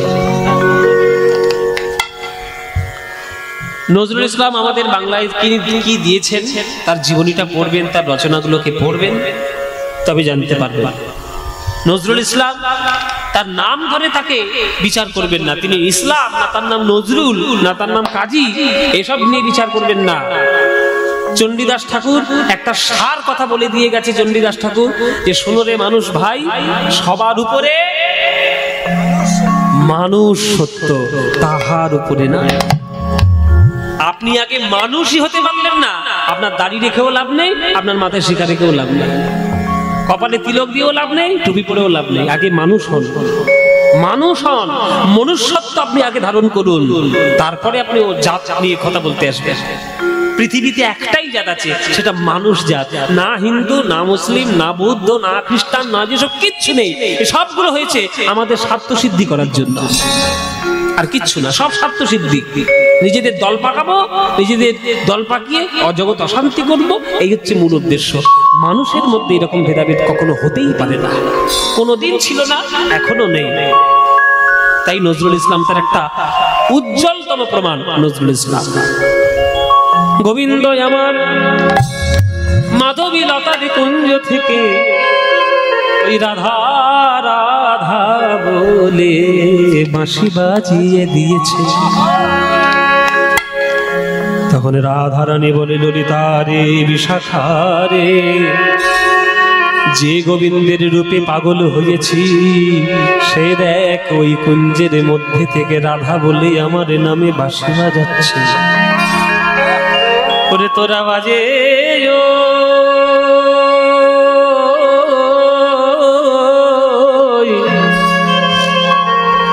নজরুল ইসলাম আমাদের বাংলায় কি দিয়েছেন, তার জীবনীটা পড়বেন, তার রচনাগুলোকে পড়বেন, তবে জানতে পারবেন। নজরুল ইসলাম তার নাম ধরে তাকে বিচার করবেন না, তিনি ইসলাম না তার নাম নজরুল না তার নাম কাজী, এসব নিয়ে বিচার করবেন না। চণ্ডীদাস ঠাকুর একটা সার কথা বলে দিয়ে গেছে, চণ্ডীদাস ঠাকুর, যে শোনো রে মানুষ ভাই, সবার উপরে মানুষ সত্য, তাহার উপরে না। আপনি আগে মানুষই হতে পারলেন না, আপনার দাড়ি রেখেও লাভ নেই, আপনার মাথায় শিখা রেখেও লাভ নেই, কপালে তিলক দিয়েও লাভ নেই, টুপি পরেও লাভ নেই। আগে মানুষ হন, মানুষ হন, মনুষ্যত্ব আপনি আগে ধারণ করুন, তারপরে আপনি ও জাত নিয়ে কথা বলতে আসবেন। পৃথিবীতে একটাই জাত আছে, সেটা মানুষ জাত, না হিন্দু, না মুসলিম, না বৌদ্ধ, না খ্রিস্টান, না যেসব কিচ্ছু নেই। সবগুলো হয়েছে আমাদের স্বার্থ সিদ্ধি করার জন্য, আর কিচ্ছু না, সব স্বার্থ সিদ্ধি। নিজেদের দল পাকাবো, নিজেদের দল পাকিয়ে অজগৎ অশান্তি করব, এই হচ্ছে মূল উদ্দেশ্য। মানুষের মধ্যে এরকম ভেদাভেদ কখনো হতেই পারে না, কোনোদিন ছিল না, এখনো নেই। তাই নজরুল ইসলাম তার একটা উজ্জ্বলতম প্রমাণ। নজরুল ইসলাম গোবিন্দ আমার মাধবী লতার কুঞ্জ থেকে ওই রাধা রাধা বলে বাঁশি বাজিয়ে দিয়েছে। তখন রাধারানী বলে, ললিতা রে বিশাখা রে, যে গোবিন্দের রূপে পাগল হয়েছি, সে দেখ ওই কুঞ্জের মধ্যে থেকে রাধা বলে আমার নামে বাঁশি বাজাচ্ছে। ওরে তোরা বাজে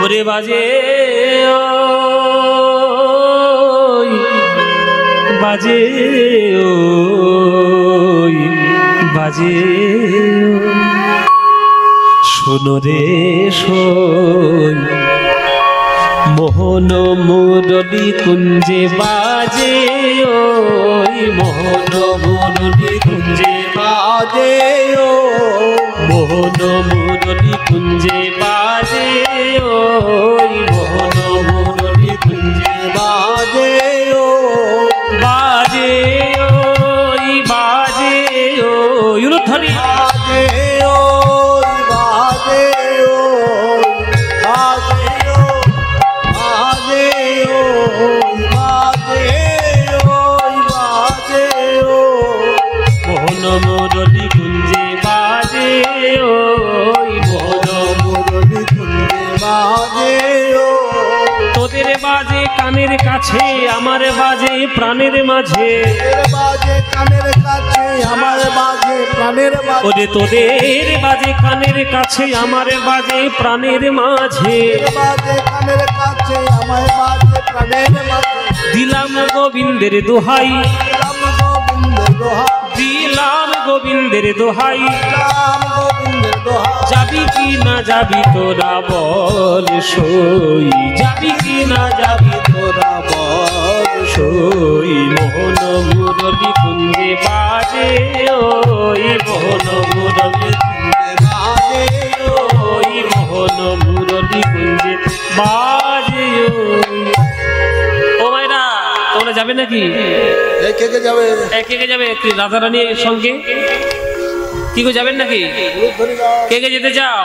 ওরে বাজে বাজে বাজে শোনো রে শোন মোহন মুরলী কুঞ্জে বাজে ওই মোহন মুরলী কুঞ্জে বাজে ও মোহন মুরলী কুঞ্জে বাজে ওই মোহন মুরলী কুঞ্জে বাজে ও বাজে ওই বাজে ওই উলুধ্বনি বাজে ও বাজে ও বাজে ও বাজে ও বাজে ও বাজে ও মোহন মুরলী কুঞ্জে বাজে ওই মোহন মুরলী কুঞ্জে বাজে ও তোদের বাজে কানের কাছে আমার বাজে প্রাণের মাঝে বাজে কানের কাছে আমার বাজে প্রাণের মাঝে ওরে তোদের বাজে কানের কাছে আমার বাজে প্রাণের মাঝে বাজে কানের কাছে আমার বাজে প্রাণের মাঝে দিলাম গোবিন্দের দোহাই রাম গোবিন্দের দোহা দিলাম গোবিন্দের দোহাই রাম গোবিন্দের দোহা যাবি কি না যাবি তোরা বল সই যাবি কি না যাবি তোরা বল সই মোহন মুরলী কুঞ্জে বাজে ওই মোহন মুরলী কুঞ্জে বাজে ওই মোহন মুরলী কুঞ্জে বাজে ও মায়েরা তোমরা যাবে নাকি এই কে কে যাবে কে কে যাবে একটু রাধারানীর সঙ্গে কি গো যাবেন নাকি ধরে যাও কে কে যেতে চাও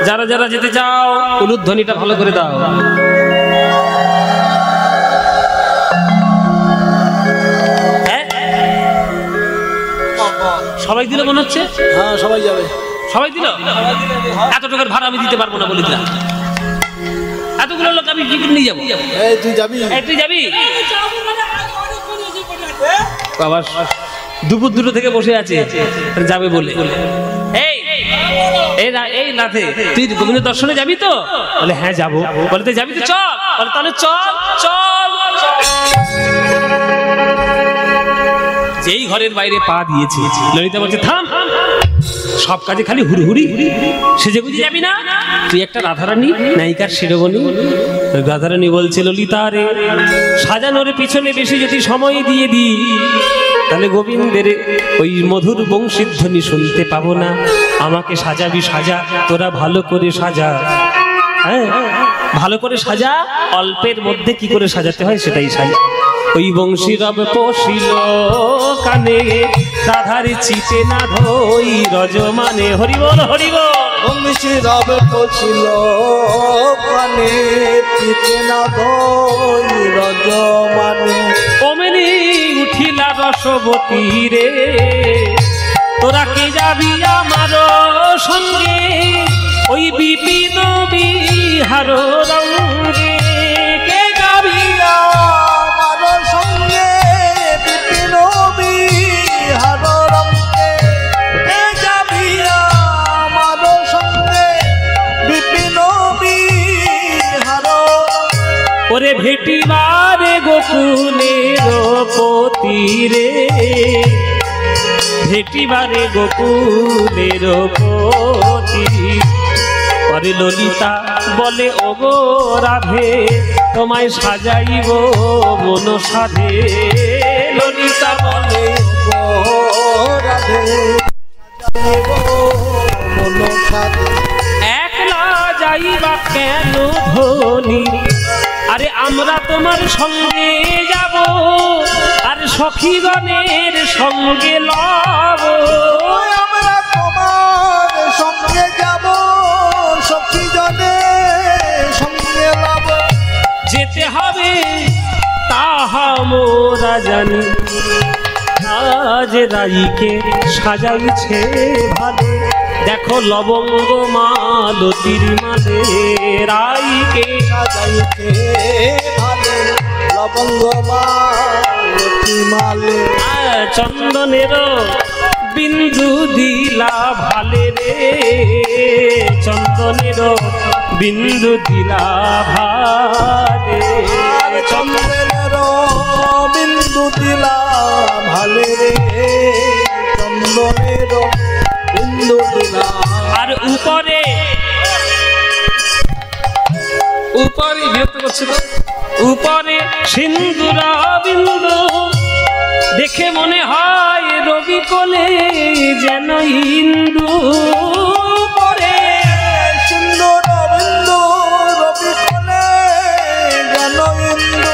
যারা যারা যেতে চাও উলুধ্বনিটা ভালো করে দাও হ্যাঁ? সবাই দিল মনে হচ্ছে হ্যাঁ সবাই যাবে সবাই দিল এত টাকার ভাড়া আমি দিতে পারবো না বলে দিলাম এতগুলো লোক আমি কি করে নিয়ে যাবো এই তুই যাবি এই তুই যাবি বাবা দুপুর দুটো থেকে বসে আছে যাবে বলে এই এই নাথে তুই গোবিন্দ দর্শনে যাবি তো বলে হ্যাঁ যাবো বলে তুই যাবি তো চল বলে তাহলে চল চল যেই ঘরের বাইরে পা দিয়েছে ললিতা বলছে থাম সব কাজে খালি হুড়ি সেজে গুজে যাবি না তুই একটা রাধারানী নায়িকার শিরোমণি রাধারানী বলছে ললিতা রে সাজানোর পিছনে বেশি যদি সময় দিয়ে দিই তাহলে গোবিন্দের ওই মধুর বংশীধ্বনি শুনতে পাবো না আমাকে সাজাবি সাজা তোরা ভালো করে সাজা হ্যাঁ ভালো করে সাজা অল্পের মধ্যে কি করে সাজাতে হয় সেটাই সাজা ওই বংশী রব পশিল কানে রাধার চিতে না ধই রজমানে হরিবল হরিবল বংশী রব পছিল কানে পিতে না দই রজ মানে ওমেনি উঠিলা রসবতী রে তোরা কে যাবি আমার সঙ্গে ওই বিপিন বিহার রঙ্গে কে যাবি আমার সঙ্গে বিপিন বিহার রঙ্গে কে যাবি আমার সঙ্গে বিপিন বিহার ওরে ভেটিবারে গোকুলের পতি রে ভেটিবারে গোকুলের পতি পরে ললিতা বলে ওগো রাধে তোমায় সাজাইব মন সাধে ললিতা বলে ও রাধে সাজাইব মন সাধে একলা যাইবা কেন ধনী আরে আমরা তোমার সঙ্গে যাব আর সখীগণের সঙ্গে লব আমরা তোমার সঙ্গে যাব সখী জনে সঙ্গে লাভ যেতে হবে তাহা মোরা জানি আজ রাইকে সাজাইছে ভালো দেখো লবঙ্গ মালতির মালে রাইকে সাজাইতে ভালে লবঙ্গ মালতি মালে চন্দনের বিন্দু দিলা ভালে রে চন্দনের বিন্দু দিলা ভালে চন্দ্রের বিন্দু দিলা ভালে রে চন্দ্র চন্দনের বিন্দু দিলাম। আর উপরে বিরক্ত করছে তো, উপরে সিন্দুরা বিন্দু, দেখে মনে হয় রবি কোলে যেন ইন্দু। পরে সিন্দুর বিন্দু রবি কোলে যেন ইন্দু।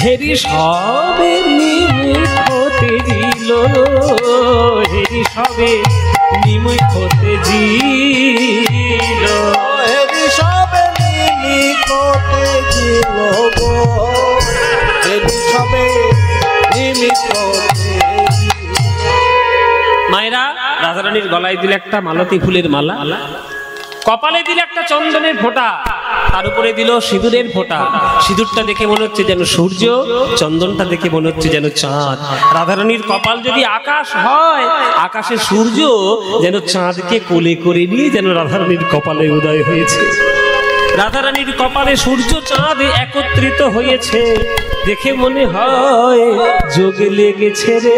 হেরি সবে নিমিক হতে দিল, হেরি সবে নিমিক হতে দিল। হেরি সবে নিমিক হতে দিল গো, হেরি সবে নিমিক হতে দিল। মায়েরা রাধারানীর গলায় দিলে একটা মালতী ফুলের মালা, কপালে দিলে একটা চন্দনের ফোঁটা, তার উপরে দিল সিঁদুরের ফোঁটা। সিঁদুরটা দেখে মনে হচ্ছে যেন সূর্য, চন্দনটা দেখে মনে হচ্ছে যেন চাঁদ। রাধারানীর কপাল যদি আকাশ হয়, আকাশে সূর্য যেন চাঁদকে কোলে করে নিয়ে যেন রাধারানীর কপালে উদয় হয়েছে। রাধারানীর কপালে সূর্য চাঁদ একত্রিত হয়েছে, দেখে মনে হয় যোগে লেগেছে রে,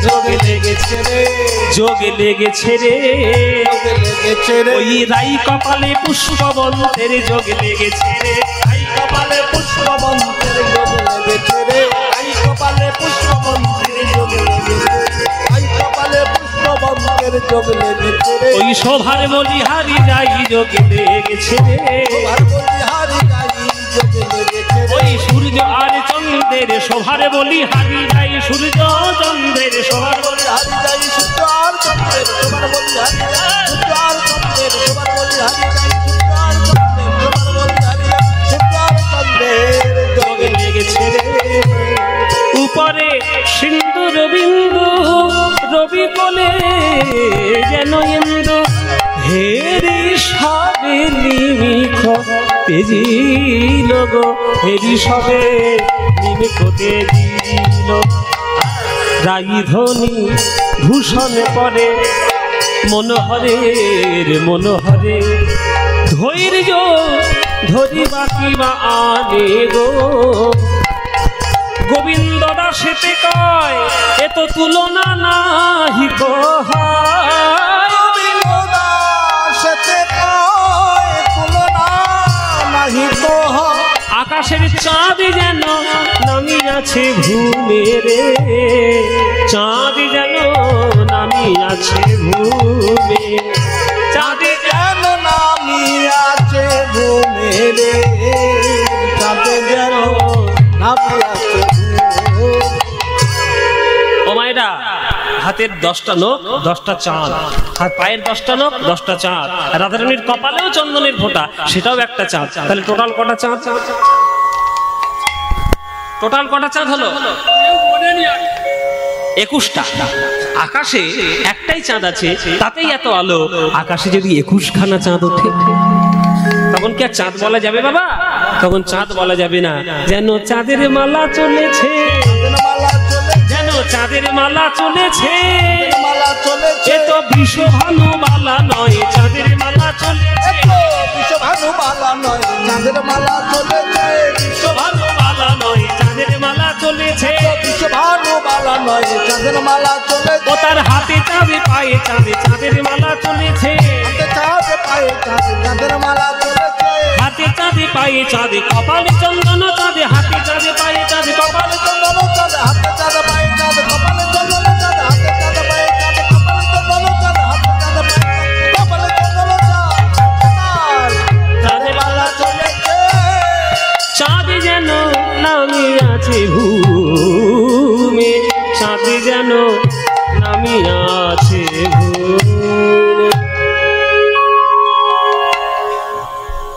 যোগে লেগেছে রে, যোগে লেগেছে রে, যোগে লেগেছে রে। ওই রাই কপালে পুষ্পবন্তের যোগে লেগেছে রে, রাই কপালে পুষ্পবন্তের যোগে লেগেছে রে, রাই কপালে পুষ্পবন্তের যোগে লেগেছে রে, রাই কপালে পুষ্পবন্তের যোগে লেগেছে রে। ওই শোভার বলিহারি রাই যোগে লেগেছে রে, শোভার বলিহারি রাই যোগে লেগেছে রে। ওই সূর্য আর চন্দ্রের শোভার বলিহারি রাই, সূর্য চন্দ্রের শোভার বলিহারি রাই, সূর্য আর চন্দ্রের শোভার বলিহারি রাই, সূর্য আর চন্দ্রের শোভার বলিহারি রাই, সূর্য আর চন্দ্রের শোভার বলিহারি রাই, সূর্য আর চন্দ্রের যোগে লেগেছে রে। উপরে সিন্দুর বিন্দু রবি কোলে যেন ইন্দু, হেরি সবে নিমিক হতে দিল গো, হেরি সবে নিমিক হতে দিল। রাই ধ্বনি ভূষণ পরে মনোহরের মনোহরে, ধৈর্য ধরিবা কিবা আনে গো। গোবিন্দ দাসেতে কয় এ তো তুলনা নাহি কহায়, গোবিন্দ দাসেতে কয় তুলনা নাহি কহায়। আকাশের চাঁদ যেন নামিয়াছে ভূমে রে, চাঁদ যেন নামিয়াছে ভূমে, চাঁদ যেন নামিয়াছে ভূমে রে, চাঁদ যেন নামিয়াছে ভূমে। ও মায়েরা, হাতের 10টা নখ 10টা চাঁদ, হাত পায়ের 10টা নখ 10টা চাঁদ, রাধারানীর কপালেও চন্দনের ফোঁটা, সেটাও একটা চাঁদ। তাহলে টোটাল কটা চাঁদ? টোটাল কটা চাঁদ হলো? 21টা। আকাশে একটাই চাঁদ আছে, তাতেই এত আলো। আকাশে যদি 21খানা চাঁদ ওঠে, তখন কি আর চাঁদ বলা যাবে বাবা? তখন চাঁদ বলা যাবে না। যেন চাঁদের মালা চলেছে, মালা চলে, যেন চাঁদের মালা চলেছে, মালা চলেছে, এ তো বিশ্বভানু মালা নয়, চাঁদের মালা চলেছে, বিশ্বভানু মালা নয়, চাঁদের মালা চলেছে, বিশ্বভানু মালা নয়, চাঁদের মালা চলেছে, বিশ্বভানু মালা নয়, চাঁদের মালা চলেছে। ও তার হাতে চাঁদে পায়ে চাঁদে, চাঁদের মালা চলেছে, হাতে চাঁদে পায়ে চাঁদে, চাঁদের মালা চলেছে, হাতে চাঁদে পায়ে চাঁদে, কপালে চন্দন চাঁদে, হাতে চাঁদে পায়ে চাঁদে, কপালে চন্দন চাঁদে, হাতে চাঁদে পায়ে চাঁদে, কপালে চন্দন চাঁদে, হাতে চাঁদে পায়ে চাঁদে, কপালে চন্দন চাঁদে, হাতে চাঁদে পায়ে চাঁদে, কপালে চন্দন চাঁদ, চাঁদের মালা চলেছে। চাঁদ যেন নামিয়াছে ভূমে, চাঁদ যেন নামিয়াছে ভূমে।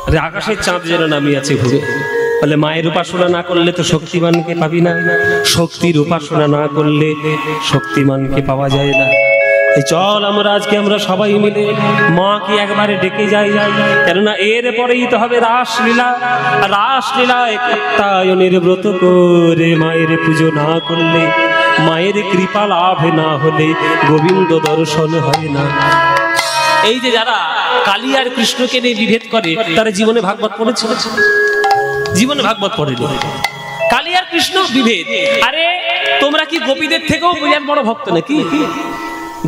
আরে আকাশের চাঁদ যেন নামিয়াছে ভূমে। বলে মায়ের উপাসনা না করলে তো শক্তিমানকে পাবি না, শক্তির উপাসনা না করলে শক্তিমানকে পাওয়া যায় না। এই চল আমরা সবাই মিলে মাকে একবারে ডেকে যাই, কেননা এর পরেই তো হবে রাসলীলা। রাসলীলায় কাত্যায়নের ব্রত করে মায়ের পুজো না করলে, মায়ের কৃপা লাভ না হলে গোবিন্দ দর্শন হয় না। এই যে যারা কালী আর কৃষ্ণকে নিয়ে বিভেদ করে, তারা জীবনে ভাগবত পড়েছে? জীবনে ভাগবত পড়েনি। কালী আর কৃষ্ণ বিভেদ। আরে তোমরা কি গোপীদের থেকেও বিরাট বড় ভক্ত নাকি?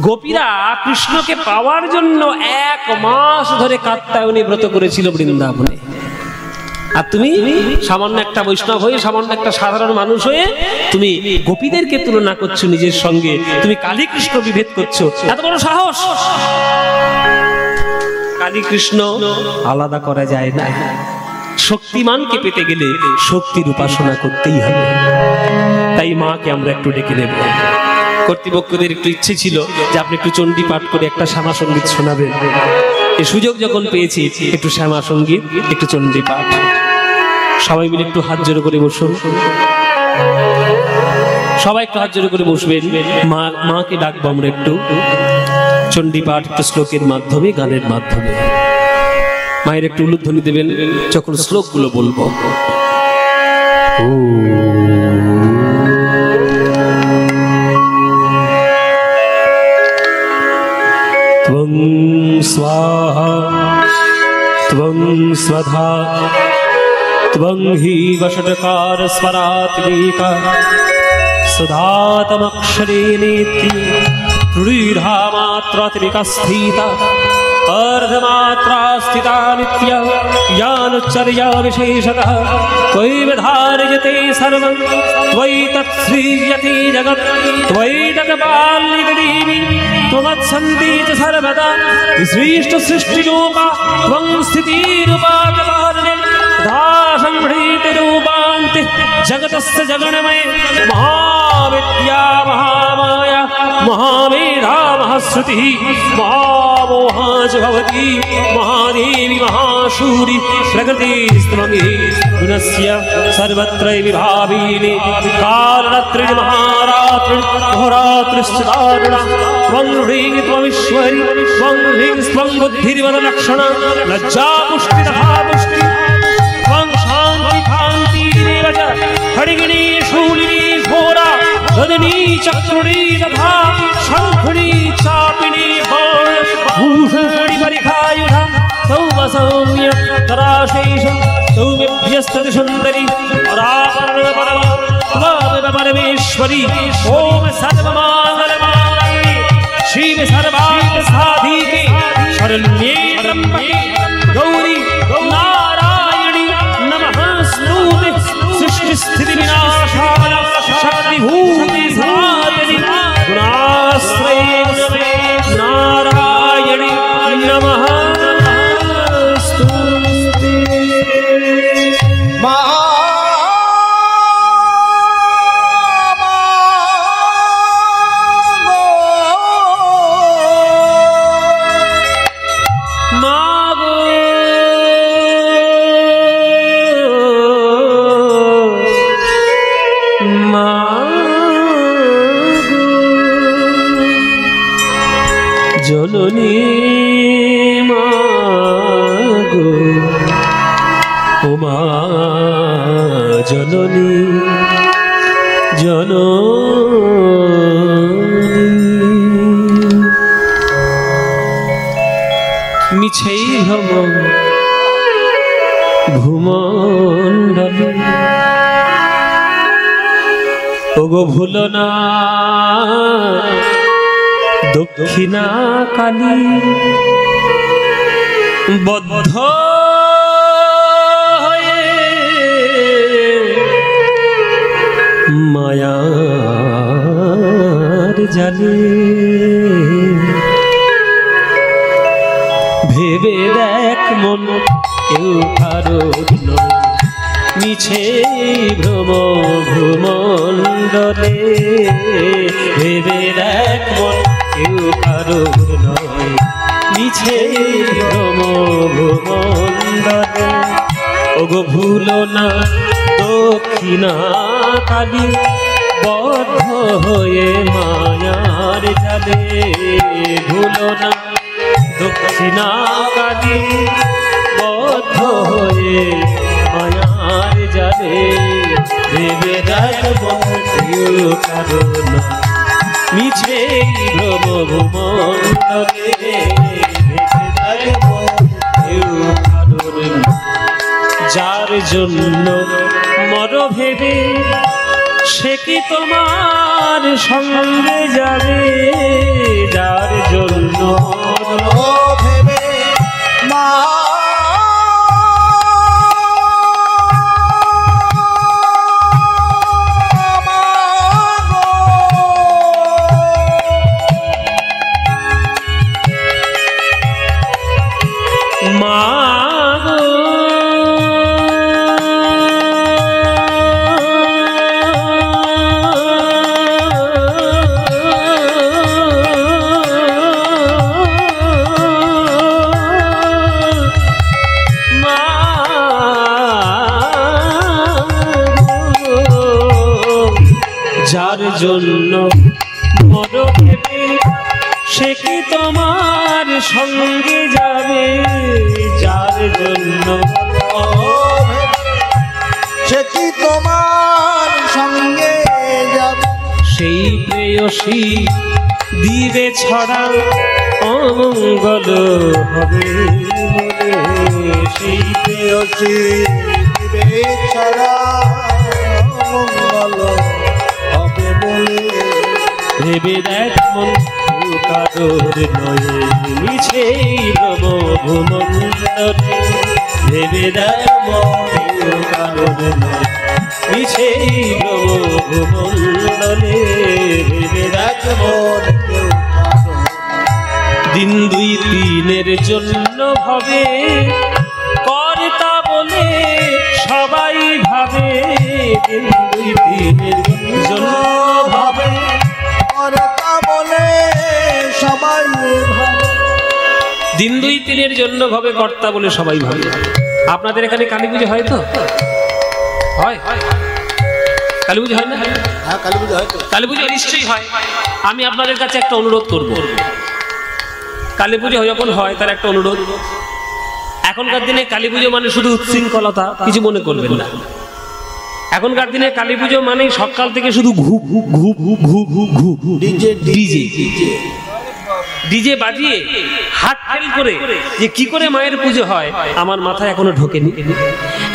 গোপীরা কৃষ্ণকে পাওয়ার জন্য 1 মাস ধরে কাত্যায়নী ব্রত করেছিল বৃন্দাবনে। আর তুমি সামান্য একটা বৈষ্ণব হয়ে, সামান্য একটা সাধারণ মানুষ হয়ে তুমি গোপীদেরকে তুলনা করছো নিজের সঙ্গে, তুমি কালী কৃষ্ণ বিভেদ করছো, এত বড় সাহস! কালী কৃষ্ণ আলাদা করা যায় না। শক্তিমানকে পেতে গেলে শক্তির উপাসনা করতেই হবে। তাই মাকে আমরা একটু ডেকে নেব। কর্তৃপক্ষদের একটু ইচ্ছে ছিল যে আপনি একটু চণ্ডী পাঠ করে একটা শ্যামা সঙ্গীত শোনাবেন। এই সুযোগ যখন পেয়েছি একটু শ্যামা সঙ্গীত, একটু চণ্ডী পাঠ। সবাই মিলে একটু হাত জোড়ো করে বসুন, সবাই একটু হাত জোড়ো করে বসবেন। মাকে ডাকবো আমরা একটু চণ্ডী পাঠ, একটু শ্লোকের মাধ্যমে, গানের মাধ্যমে। মায়ের একটু উলুধ্বনি দেবেন যখন শ্লোকগুলো বলবো। ত্বং স্বাহা ত্বং স্বধা ত্বং হি বষটকার স্বরাত্মিকা সুধাতমক্ষরে নেত্রী রূঢ়া মাত্রাত্মিকা স্থিতা अर्धमात्रा स्थिता नित्या यानुच्चर्या विशेषतः त्वयैव धार्यते सर्वं त्वयि तत्सृज्यते जगत् त्वयि तत्पाल्यते देवी त्वमत्सन्ति च सर्वदा विसृष्टसृष्टिरूपा त्वं स्थितिरूपाकपालने तथा संभृतिरूपान्ते जगतस्य जगन्मये महाविद्या महामाया महामेधा महाश्रुतिः महामोहा भवती महादेवी महाशूरी प्रकृतिस्त्वमि गुणस्य सर्वत्र विभाविनी कालरात्रि महारात्रि अहोरात्रिश्च दारुणा त्वं ह्रीं त्वमीश्वरी त्वं ह्रीं त्वं बुद्धिर्वदलक्षणा लज्जा पुष्टि तथा पुष्टि त्वं शान्ति कान्तिरेव च खड्गिनी शूलिनी घोरा गदिनी चक्रुणी तथा शङ्खुनी चापिनी भूषणी परिखायुधा सौम सौम्य तराशेष सौम्यभ्यस्तति सुन्दरी परापर्ण परमा त्वमेव परमेश्वरी ओम सर्वमङ्गलमाङ्गल्ये शिवे सर्वार्थ साधिके शरण्ये त्र्यम्बके गौरी नारायणी नमस्तुते सृष्टि स्थिति विनाशाय शक्तिभूते साधनि गुणाश्रये नारायणी नमस्तुते। জননী মাগো ও মা জননী জননী মিছেই ভ্রম ভূমণ্ডলে ওগো ভুলো না দক্ষিণা কালী বদ্ধ হয়ে মায়ার জালে ভেবে দেখ মন কেউ কারো নয় মিছে ভ্রম ভূমণ্ডলে ভেবে দেখ মন কেউ কারো নয় মিছে ভ্রম ভূমণ্ডলে ওগো ভুলো না দক্ষিণা কালী বদ্ধ হয়ে মায়ার জালে ভুলো না দক্ষিণা কালী বদ্ধ হয়ে মায়ার জালে ভেবে দেখ কেউ কারো নয় মিছে ভ্রম ভূমণ্ডলে ভেবে দেখ কেউ কারো নয় যার জন্য মর ভেবে সে কি তোমার সঙ্গে যাবে? যার জন্য মরো ভেবে সে কি তোমার সঙ্গে যাবে যার জন্য সে কি তোমার সঙ্গে যাবে সেই প্রেয়সী দিবে ছড়া অমঙ্গল হবে বলে সেই প্রেয়সী দিবে ছড়া মঙ্গল হবে বলে ভেবে দেখ মন কারোর নয়ে মিছে ভ্রম ভূমণ্ডলে ভেবে দেখ মন কারোর নয়ে মিছে ভ্রম ভূমণ্ডলে ভেবে দেখ মন দিন দুই তিনের জন্য ভাবে কর্তা বলে সবাই ভাবে দিন দুই তিনের জন্য ভাবে কর্তা বলে সবাই ভাবে দিন দুই তিনের জন্য ভাবে কর্তা বলে সবাই ভাবে আপনাদের এখানে কালী পুজো হয় তো হয় কালী পুজো হয় না হ্যাঁ কালী পুজো হয় তো কালী পুজো নিশ্চয়ই হয় আমি আপনাদের কাছে একটা অনুরোধ করব কালী পুজো যখন হয় তার একটা অনুরোধ এখনকার দিনে কালী পুজো মানে শুধু উচ্ছৃঙ্খলতা কিছু মনে করবেন না এখনকার দিনে কালী পুজো মানে সকাল থেকে শুধু ঘু ঘু ঘু ঘু ঘু ঘু ঘু ঘু ডিজে ডিজে ডিজে বাজিয়ে হাত ফেল করে যে কি করে মায়ের পুজো হয় আমার মাথায় এখনো ঢোকেনি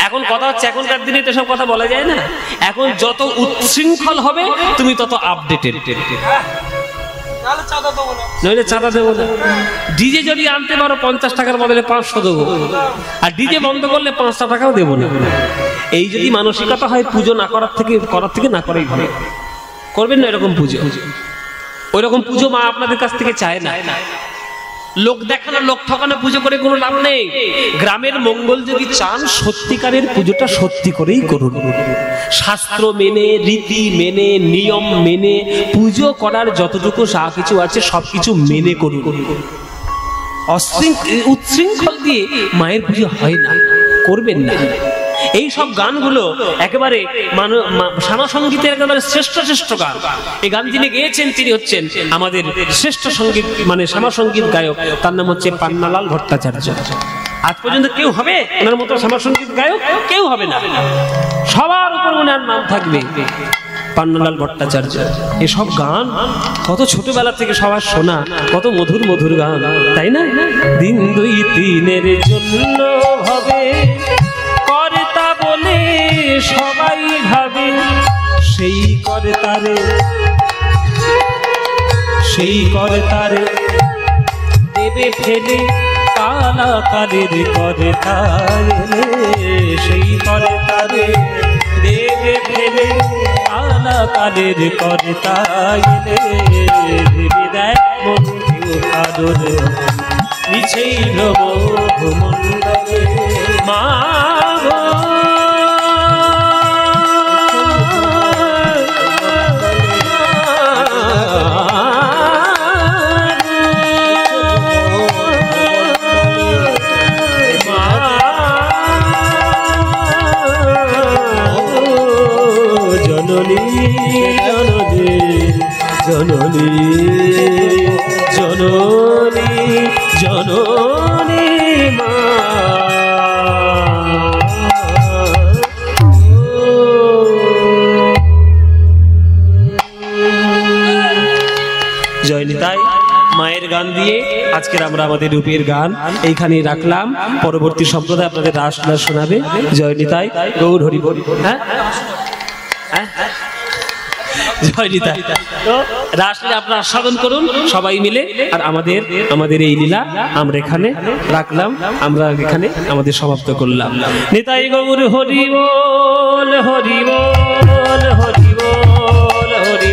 এখন কথা হচ্ছে এখনকার দিনে তো সব কথা বলা যায় না এখন যত উচ্ছৃঙ্খল হবে তুমি তত আপডেটেড নইলে চাঁদা দেবো না ডিজে যদি আনতে পারো 50 টাকার বদলে 500 দেবো আর ডিজে বন্ধ করলে 5টা টাকাও দেবো না এই যদি মানসিকতা হয় পুজো না করার থেকে না করাই ভালো করবেন না এরকম পুজো ওই রকম পুজো মা আপনাদের কাছ থেকে চায় না লোক দেখানো লোক ঠকানো পুজো করে কোনো লাভ নেই গ্রামের মঙ্গল যদি চান সত্যিকারের পুজোটা সত্যি করেই করুন শাস্ত্র মেনে রীতি মেনে নিয়ম মেনে পুজো করার যতটুকু যা কিছু আছে সবকিছু মেনে করুন উচ্ছৃঙ্খল দিয়ে মায়ের পুজো হয় না করবেন না এই সব গানগুলো একেবারে শ্যামা সঙ্গীতের একেবারে শ্রেষ্ঠ গান এই গান যিনি গেয়েছেন তিনি হচ্ছেন আমাদের শ্রেষ্ঠ সঙ্গীত মানে শ্যামা সঙ্গীত গায়ক তার নাম হচ্ছে পান্নালাল ভট্টাচার্য আজ পর্যন্ত কেউ হবে ওনার মতো শ্যামা সঙ্গীত গায়ক কেউ হবে না সবার উপর ওনার নাম থাকবে পান্নালাল ভট্টাচার্য এসব গান কত ছোটবেলা থেকে সবার শোনা কত মধুর মধুর গান তাই না দিন দুই তিনের জন্য হবে কর্তা বলে সবাই ভাবে সেই কর্তারে দেবে ফেলে কালাকালের কর্তা সেই কর্তারে দেবে ফেলে কালাকালের কর্তা ভেবে দেখ মন কারোর মিছেই ভ্রম ভূমণ্ডলে মা জননী মা জয় নিতাই মায়ের গান দিয়ে আজকের আমরা আমাদের রূপের গান এইখানে রাখলাম পরবর্তী সম্প্রদায় আপনাদের রাসলীলা শোনাবে জয় নিতাই গৌর হরি বল হ্যাঁ জয় নিতাই তো রাসলীলা আপনারা আস্বাদন করুন সবাই মিলে আর আমাদের এই লীলা আমরা এখানে রাখলাম আমরা এখানে আমাদের সমাপ্ত করলাম নিতাই গৌর হরি বল হরি বল হরি বল হরি